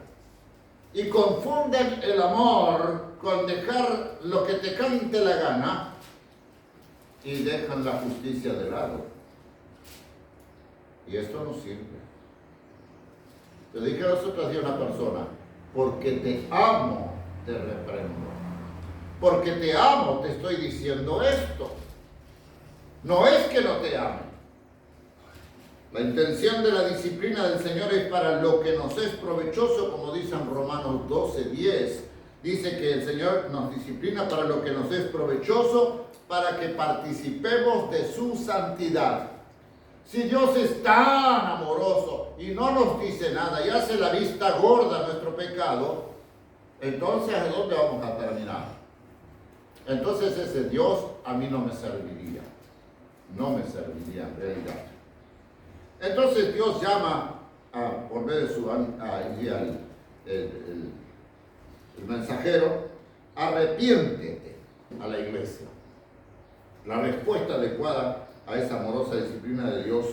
Y confunden el amor con dejar lo que te cante la gana y dejan la justicia de lado. Y esto no sirve. Le dije los otros días a una persona: porque te amo, te reprendo. Porque te amo, te estoy diciendo esto. No es que no te ame. La intención de la disciplina del Señor es para lo que nos es provechoso, como dice en Romanos 12:10. Dice que el Señor nos disciplina para lo que nos es provechoso, para que participemos de su santidad. Si Dios es tan amoroso y no nos dice nada y hace la vista gorda a nuestro pecado, entonces ¿a dónde vamos a terminar? Entonces ese Dios a mí no me serviría. No me serviría en realidad. Entonces Dios llama por medio de su el mensajero: arrepiéntete a la iglesia. La respuesta adecuada a esa amorosa disciplina de Dios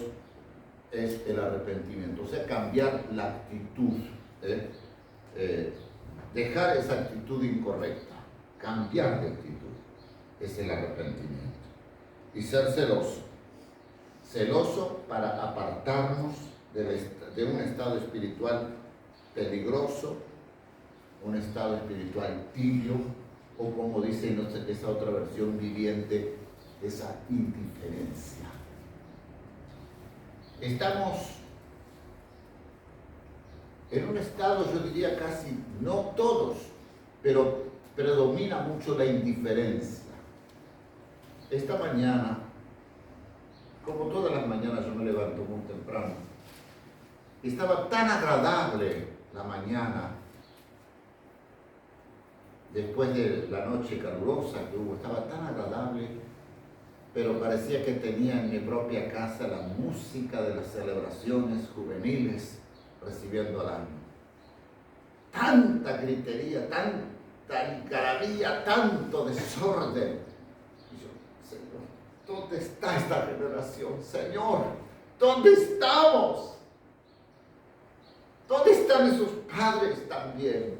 es el arrepentimiento, o sea, cambiar la actitud, dejar esa actitud incorrecta, cambiar de actitud, es el arrepentimiento. Y ser celoso para apartarnos de un estado espiritual peligroso, un estado espiritual tibio, o como dice esa otra versión viviente, esa indiferencia. Estamos en un estado, yo diría casi, no todos, pero predomina mucho la indiferencia. Esta mañana, como todas las mañanas, yo me levanto muy temprano. Estaba tan agradable la mañana, después de la noche calurosa que hubo, estaba tan agradable, pero parecía que tenía en mi propia casa la música de las celebraciones juveniles recibiendo al año. Tanta gritería, tanta algarabía, tanto desorden. Y yo: Señor, ¿dónde está esta generación? Señor, ¿dónde estamos? ¿Dónde están esos padres también?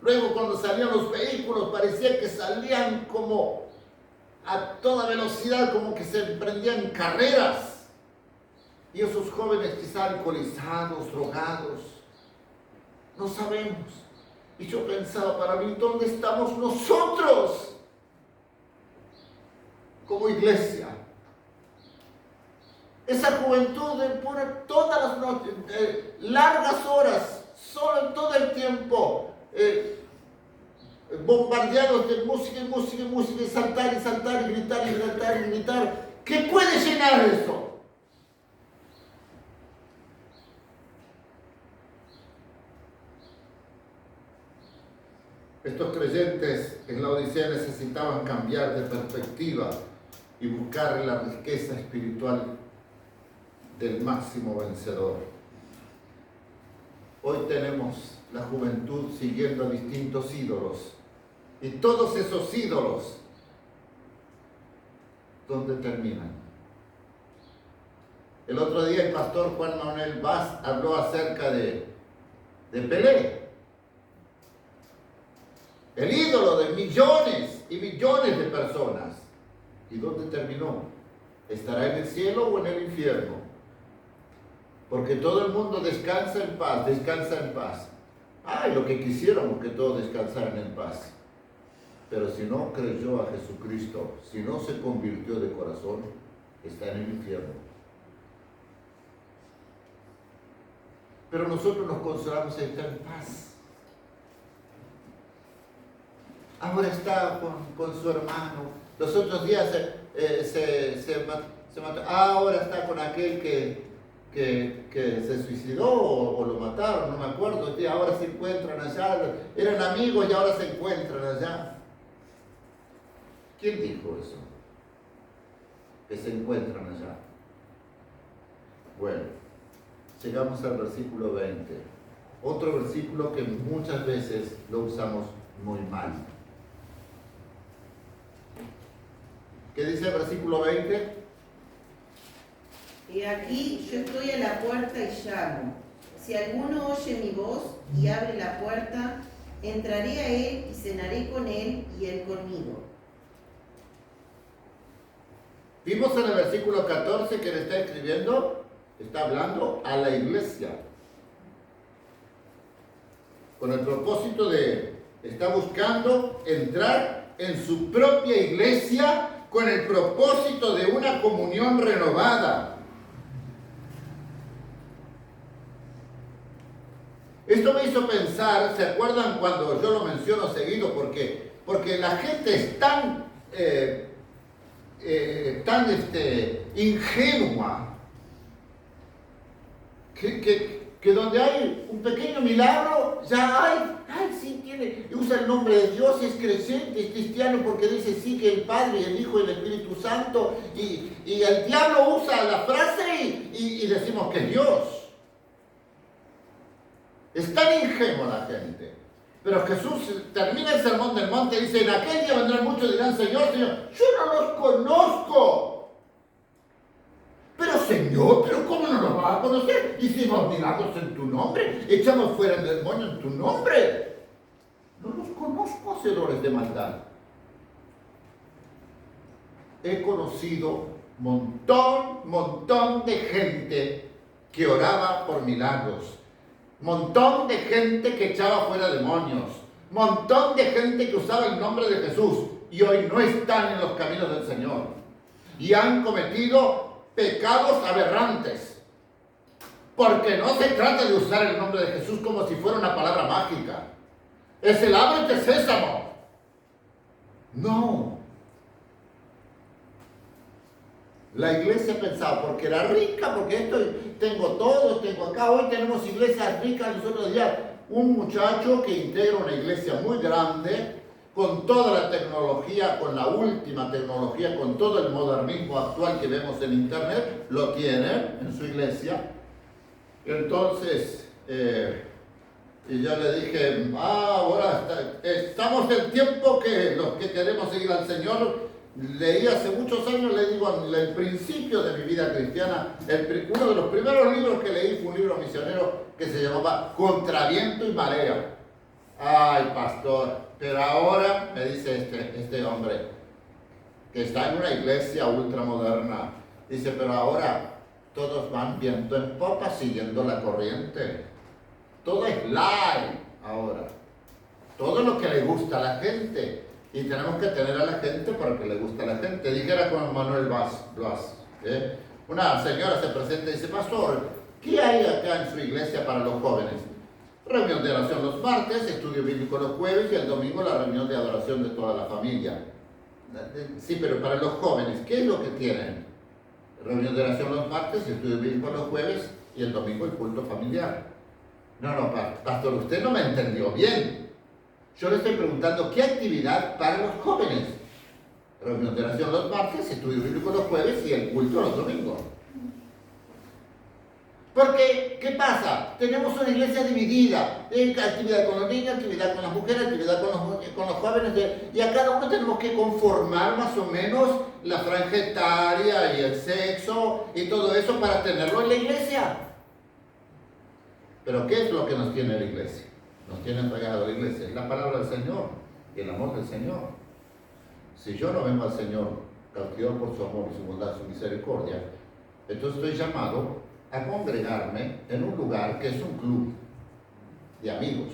Luego, cuando salían los vehículos, parecía que salían como a toda velocidad, como que se emprendían carreras. Y esos jóvenes quizá alcoholizados, drogados, no sabemos. Y yo pensaba para mí: ¿dónde estamos nosotros como iglesia? Esa juventud pone todas las noches, largas horas, solo todo el tiempo, bombardeados de música y música y música, y saltar y saltar y gritar y gritar y gritar. ¿Qué puede llenar eso? Estos creyentes en la Odisea necesitaban cambiar de perspectiva y buscar la riqueza espiritual del máximo vencedor. Hoy tenemos la juventud siguiendo a distintos ídolos, y todos esos ídolos, ¿dónde terminan? El otro día el pastor Juan Manuel Vaz habló acerca de Pelé, el ídolo de millones y millones de personas. ¿Y dónde terminó? ¿Estará en el cielo o en el infierno? Porque todo el mundo descansa en paz, descansa en paz. Ay, lo que quisiéramos que todos descansaran en paz. Pero si no creyó a Jesucristo, si no se convirtió de corazón, está en el infierno. Pero nosotros nos consolamos en estar en paz. Ahora está con su hermano. Los otros días se mató. Ahora está con aquel que se suicidó o lo mataron, no me acuerdo. Ahora se encuentran allá. Eran amigos y ahora se encuentran allá. ¿Quién dijo eso? Que se encuentran allá. Bueno, llegamos al versículo 20. Otro versículo que muchas veces lo usamos muy mal. ¿Qué dice el versículo 20? Y aquí yo estoy a la puerta y llamo. Si alguno oye mi voz y abre la puerta, entraré a él y cenaré con él y él conmigo. Vimos en el versículo 14 que le está escribiendo, está hablando a la iglesia. Con el propósito está buscando entrar en su propia iglesia con el propósito de una comunión renovada. Esto me hizo pensar, ¿se acuerdan cuando yo lo menciono seguido? Porque la gente es tan ingenua que donde hay un pequeño milagro ya sí tiene, usa el nombre de Dios, es creyente, es cristiano porque dice sí que el Padre, el Hijo y el Espíritu Santo, y el diablo usa la frase y decimos que es Dios. Es tan ingenua la gente. Pero Jesús termina el sermón del monte y dice, en aquel día vendrán muchos y dirán, Señor, Señor, yo no los conozco. Pero Señor, ¿pero cómo no los vas a conocer? Hicimos milagros en tu nombre, echamos fuera el demonio en tu nombre. No los conozco, hacedores de maldad. He conocido montón de gente que oraba por milagros. Montón de gente que echaba fuera demonios, montón de gente que usaba el nombre de Jesús y hoy no están en los caminos del Señor y han cometido pecados aberrantes, porque no se trata de usar el nombre de Jesús como si fuera una palabra mágica. Es el ábrete sésamo. No. La iglesia pensaba, porque era rica, porque tengo todo, tengo acá. Hoy tenemos iglesias ricas. Nosotros ya un muchacho que integra una iglesia muy grande, con toda la tecnología, con la última tecnología, con todo el modernismo actual que vemos en internet, lo tiene en su iglesia. Entonces, y yo le dije, ahora estamos en tiempo que los que queremos seguir al Señor. Leí hace muchos años, le digo, en el principio de mi vida cristiana, uno de los primeros libros que leí fue un libro misionero que se llamaba Contra viento y marea. Ay, pastor, pero ahora, me dice este hombre, que está en una iglesia ultramoderna, dice, pero ahora todos van viento en popa siguiendo la corriente. Todo es live ahora. Todo lo que le gusta a la gente. Y tenemos que tener a la gente para que le guste a la gente. Dijera Juan Manuel Vaz. Una señora se presenta y dice, pastor, ¿qué hay acá en su iglesia para los jóvenes? Reunión de oración los martes, estudio bíblico los jueves y el domingo la reunión de adoración de toda la familia. Sí, pero para los jóvenes, ¿qué es lo que tienen? Reunión de oración los martes, estudio bíblico los jueves y el domingo el culto familiar. No, pastor, usted no me entendió bien. Yo le estoy preguntando qué actividad para los jóvenes. Reunión de oración los martes, estudio bíblico los jueves y el culto los domingos. Porque, ¿qué pasa? Tenemos una iglesia dividida, actividad con los niños, actividad con las mujeres, actividad con los jóvenes, y a cada uno tenemos que conformar más o menos la franja etaria y el sexo y todo eso para tenerlo en la iglesia. Pero ¿qué es lo que nos tiene la iglesia? Nos tiene entregado la iglesia, es la palabra del Señor y el amor del Señor. Si yo no vengo al Señor cautivado por su amor, su bondad, su misericordia, entonces estoy llamado a congregarme en un lugar que es un club de amigos.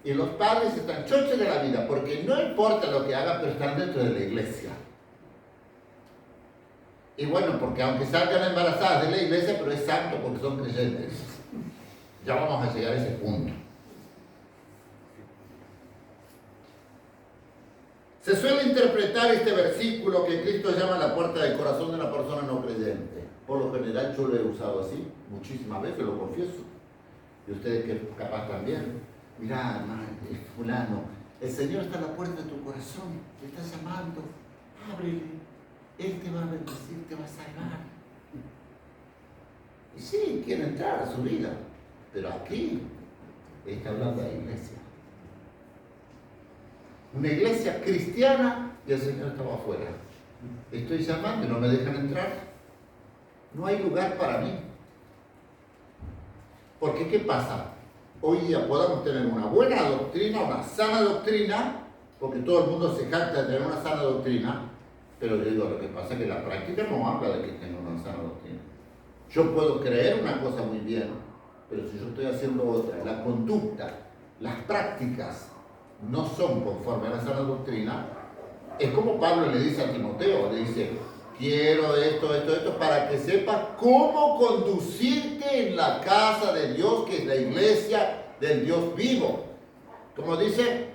Y los padres están chochos de la vida porque no importa lo que hagan, pero están dentro de la iglesia. Y bueno, porque aunque salgan embarazadas de la iglesia, pero es santo porque son creyentes. Ya vamos a llegar a ese punto. Se suele interpretar este versículo que Cristo llama la puerta del corazón de una persona no creyente. Por lo general yo lo he usado así, muchísimas veces, lo confieso. Y ustedes que capaz también. Mirá, hermano, fulano, el Señor está a la puerta de tu corazón, te está llamando, ábrele, Él te va a bendecir, te va a salvar. Y sí, quiere entrar a su vida, pero aquí está hablando de la iglesia. Una iglesia cristiana y el Señor estaba afuera. Estoy llamando y no me dejan entrar. No hay lugar para mí. Porque ¿qué pasa? Hoy día podamos tener una buena doctrina, una sana doctrina, porque todo el mundo se jacta de tener una sana doctrina, pero yo digo, lo que pasa es que la práctica no habla de que tenga una sana doctrina. Yo puedo creer una cosa muy bien, pero si yo estoy haciendo otra, la conducta, las prácticas no son conforme a la sana doctrina, es como Pablo le dice a Timoteo, le dice, quiero esto, para que sepas cómo conducirte en la casa de Dios, que es la iglesia del Dios vivo. Como dice,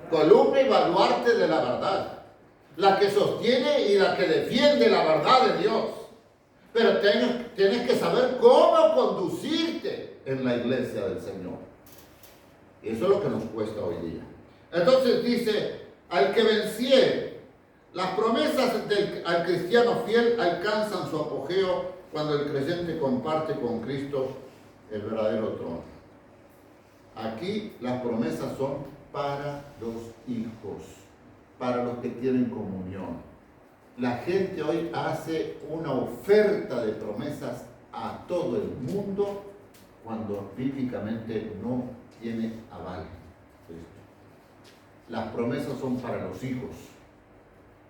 columna y baluarte de la verdad. La que sostiene y la que defiende la verdad de Dios. Pero tienes que saber cómo conducirte en la iglesia del Señor. Y eso es lo que nos cuesta hoy día. Entonces dice, al que venciere, las promesas al cristiano fiel alcanzan su apogeo cuando el creyente comparte con Cristo el verdadero trono. Aquí las promesas son para los hijos, para los que tienen comunión. La gente hoy hace una oferta de promesas a todo el mundo cuando bíblicamente no tiene aval. Las promesas son para los hijos.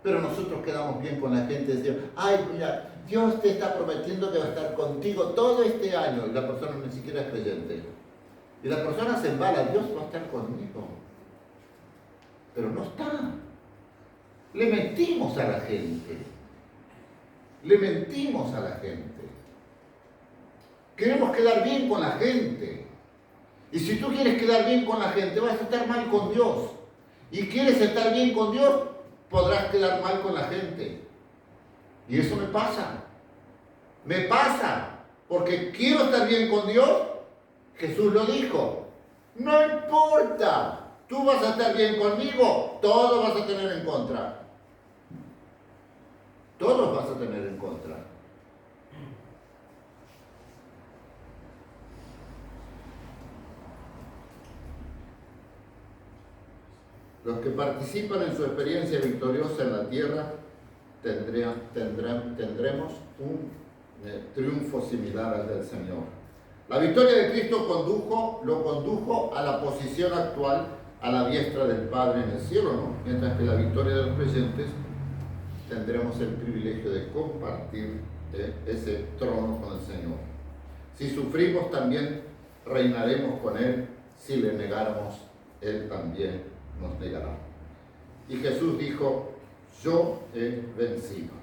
Pero nosotros quedamos bien con la gente y decimos, ay, mira, Dios te está prometiendo que va a estar contigo todo este año. Y la persona ni siquiera es creyente. Y la persona se embala, Dios va a estar conmigo. Pero no está. Le mentimos a la gente. Le mentimos a la gente. Queremos quedar bien con la gente. Y si tú quieres quedar bien con la gente, vas a estar mal con Dios. Y quieres estar bien con Dios, podrás quedar mal con la gente. Y eso me pasa. Me pasa. Porque quiero estar bien con Dios. Jesús lo dijo. No importa. Tú vas a estar bien conmigo. Todo vas a tener en contra. Todos vas a tener en contra. Los que participan en su experiencia victoriosa en la tierra tendremos un triunfo similar al del Señor. La victoria de Cristo lo condujo a la posición actual a la diestra del Padre en el cielo, ¿no? Mientras que la victoria de los creyentes tendremos el privilegio de compartir ese trono con el Señor. Si sufrimos, también reinaremos con Él. Si le negáramos, Él también nos negará. Y Jesús dijo, yo he vencido.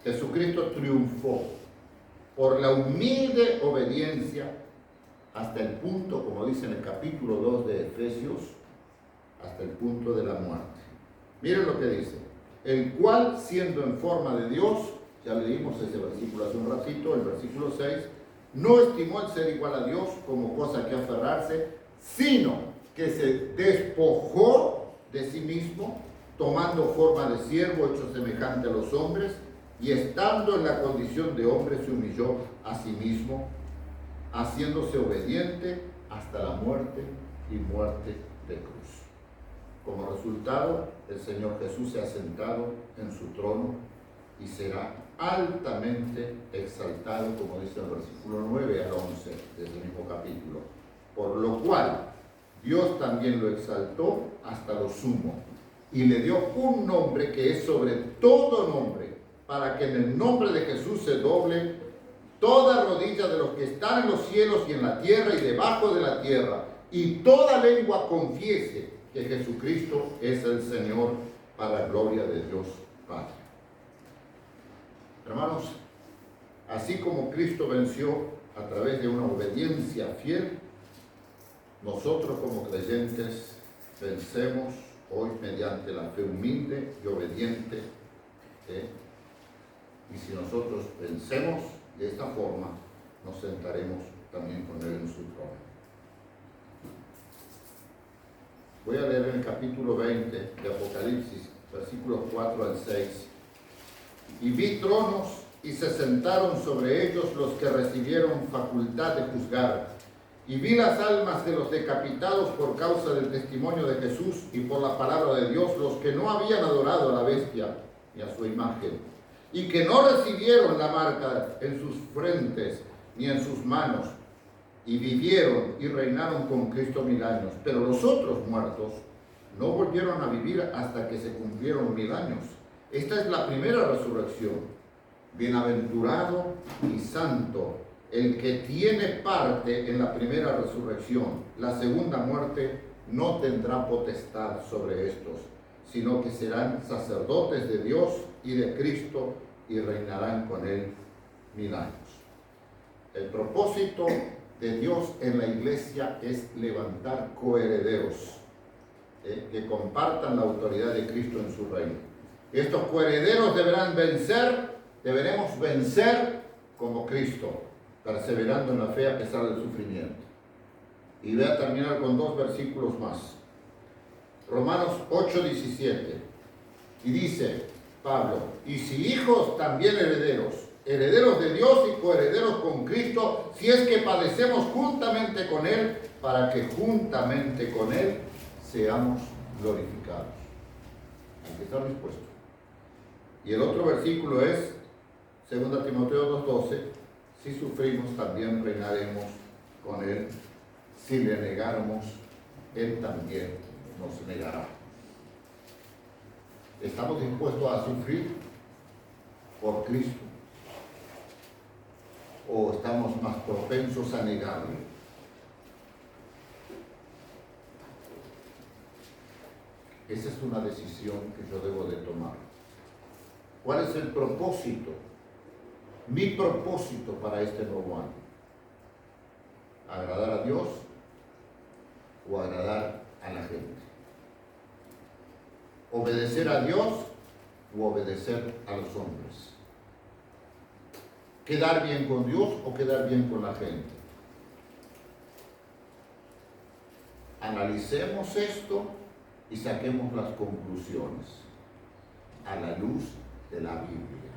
Jesucristo triunfó por la humilde obediencia hasta el punto, como dice en el capítulo 2 de Efesios, hasta el punto de la muerte. Miren lo que dice: el cual, siendo en forma de Dios, ya leímos ese versículo hace un ratito, el versículo 6, no estimó el ser igual a Dios como cosa que aferrarse, sino que se despojó de sí mismo, tomando forma de siervo, hecho semejante a los hombres, y estando en la condición de hombre se humilló a sí mismo, haciéndose obediente hasta la muerte y muerte de cruz. Como resultado, el Señor Jesús se ha sentado en su trono y será altamente exaltado, como dice el versículo 9 al 11 de ese mismo capítulo. Por lo cual, Dios también lo exaltó hasta lo sumo y le dio un nombre que es sobre todo nombre, para que en el nombre de Jesús se doble toda rodilla de los que están en los cielos y en la tierra y debajo de la tierra, y toda lengua confiese que Jesucristo es el Señor, para gloria de Dios Padre. Hermanos, así como Cristo venció a través de una obediencia fiel, nosotros como creyentes vencemos hoy mediante la fe humilde y obediente. Y si nosotros vencemos de esta forma, nos sentaremos también con Él en su trono. Voy a leer en el capítulo 20 de Apocalipsis, versículos 4 al 6. Y vi tronos y se sentaron sobre ellos los que recibieron facultad de juzgar. Y vi las almas de los decapitados por causa del testimonio de Jesús y por la palabra de Dios, los que no habían adorado a la bestia ni a su imagen, y que no recibieron la marca en sus frentes ni en sus manos, y vivieron y reinaron con Cristo 1000 años. Pero los otros muertos no volvieron a vivir hasta que se cumplieron 1000 años. Esta es la primera resurrección. Bienaventurado y santo el que tiene parte en la primera resurrección. La segunda muerte no tendrá potestad sobre estos, sino que serán sacerdotes de Dios y de Cristo y reinarán con Él 1000 años. El propósito de Dios en la iglesia es levantar coherederos que compartan la autoridad de Cristo en su reino. Estos coherederos deberemos vencer como Cristo, perseverando en la fe a pesar del sufrimiento. Y voy a terminar con 2 versículos más. Romanos 8:17. Y dice Pablo: y si hijos, también herederos, herederos de Dios y coherederos con Cristo, si es que padecemos juntamente con Él, para que juntamente con Él seamos glorificados. Hay que estar dispuestos. Y el otro versículo es 2 Timoteo 2:12. Si sufrimos, también reinaremos con Él. Si le negáramos, Él también nos negará. ¿Estamos dispuestos a sufrir por Cristo? ¿O estamos más propensos a negarlo? Esa es una decisión que yo debo de tomar. ¿Cuál es el propósito? Mi propósito para este nuevo año. ¿Agradar a Dios o agradar a la gente? ¿Obedecer a Dios o obedecer a los hombres? ¿Quedar bien con Dios o quedar bien con la gente? Analicemos esto y saquemos las conclusiones a la luz de la Biblia.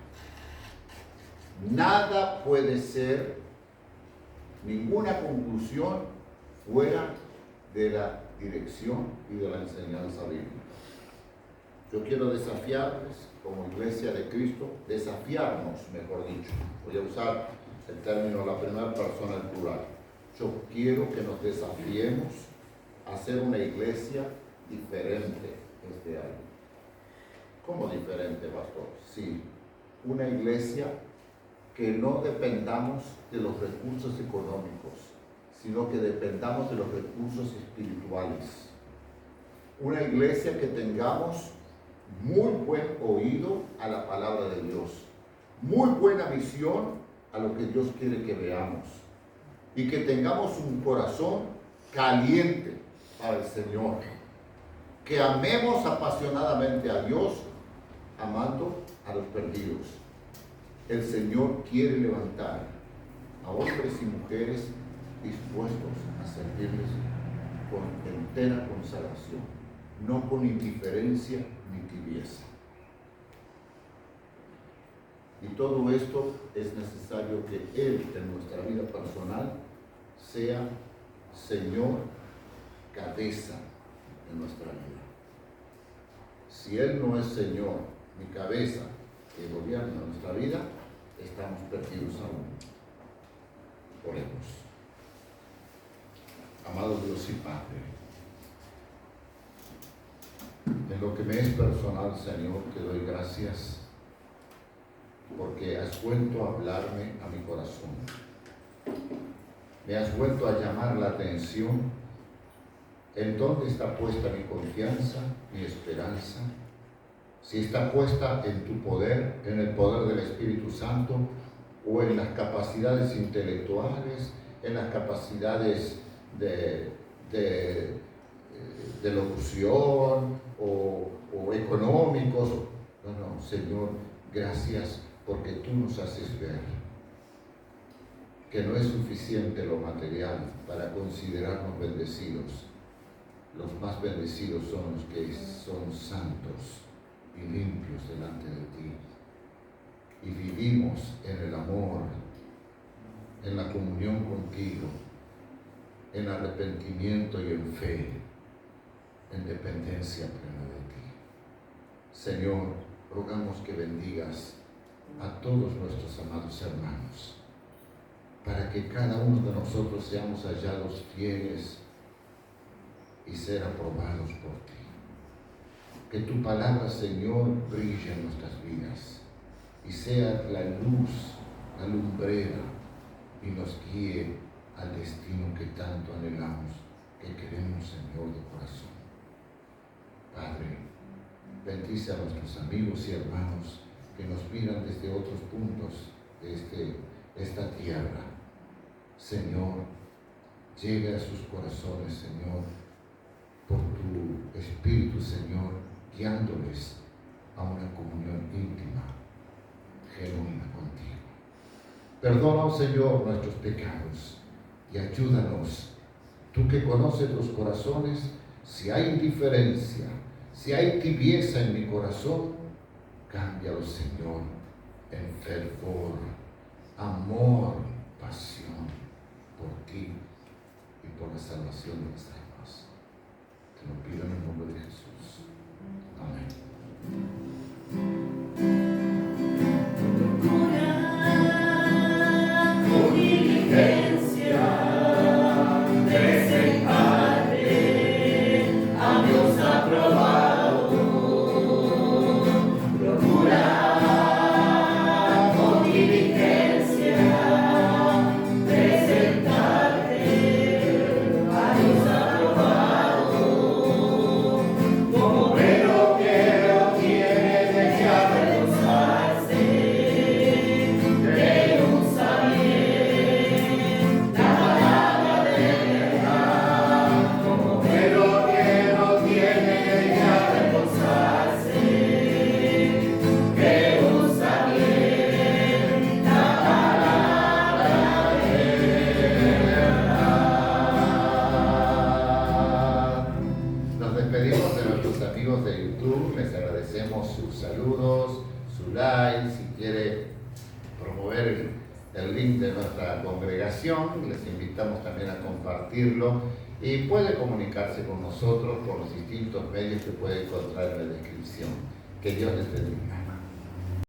Nada puede ser, ninguna conclusión fuera de la dirección y de la enseñanza bíblica. Yo quiero desafiarles como iglesia de Cristo, desafiarnos, mejor dicho. Voy a usar el término la primera persona del plural. Yo quiero que nos desafiemos a ser una iglesia diferente este año. ¿Cómo diferente, pastor? Sí, una iglesia que no dependamos de los recursos económicos, sino que dependamos de los recursos espirituales. Una iglesia que tengamos muy buen oído a la palabra de Dios muy buena visión a lo que Dios quiere que veamos y que tengamos un corazón caliente para el Señor, que amemos apasionadamente a Dios, amando a los perdidos. El Señor quiere levantar a hombres y mujeres dispuestos a servirles con entera consagración, no con indiferencia ni tibieza. Y todo esto es necesario que Él en nuestra vida personal sea Señor, cabeza en nuestra vida. Si Él no es Señor ni cabeza que gobierna nuestra vida, estamos perdidos aún. Oremos. Amado Dios y Padre, en lo que me es personal, Señor, te doy gracias porque has vuelto a hablarme a mi corazón. Me has vuelto a llamar la atención en dónde está puesta mi confianza, mi esperanza, si está puesta en tu poder, en el poder del Espíritu Santo, o en las capacidades intelectuales, en las capacidades de locución o económicos. No, Señor, gracias porque tú nos haces ver que no es suficiente lo material para considerarnos bendecidos. Los más bendecidos son los que son santos y limpios delante de ti. Y vivimos en el amor, en la comunión contigo, en arrepentimiento y en fe, en dependencia plena de ti. Señor, rogamos que bendigas a todos nuestros amados hermanos, para que cada uno de nosotros seamos hallados fieles y ser aprobados por ti. Que tu palabra, Señor, brille en nuestras vidas y sea la luz, la lumbrera, y nos guíe al destino que tanto anhelamos, que queremos, Señor, de corazón. Padre, bendice a nuestros amigos y hermanos que nos miran desde otros puntos de esta tierra. Señor, llega a sus corazones, Señor, por tu Espíritu, Señor, guiándoles a una comunión íntima, genuina contigo. Perdona, Señor, nuestros pecados y ayúdanos, tú que conoces los corazones, si hay indiferencia, si hay tibieza en mi corazón, cámbialo, Señor, en fervor, amor, pasión por ti y por la salvación de nuestras almas. Te lo pido en el nombre de Jesús. Amén. Con diligencia, presentaré a Dios aprobado. Procura con diligencia presentarte a Dios aprobado. Como pero que lo tiene de avergonzarse, que usa bien la palabra de verdad. Como pero que no tiene de avergonzarse, que usa bien la palabra de verdad. Nos despedimos de nuestros amigos de YouTube, les agradecemos sus saludos, su like. Si quiere promover el link de nuestra congregación, les invitamos también a compartirlo y puede comunicarse con nosotros por los distintos medios que puede encontrar en la descripción. Que Dios les bendiga.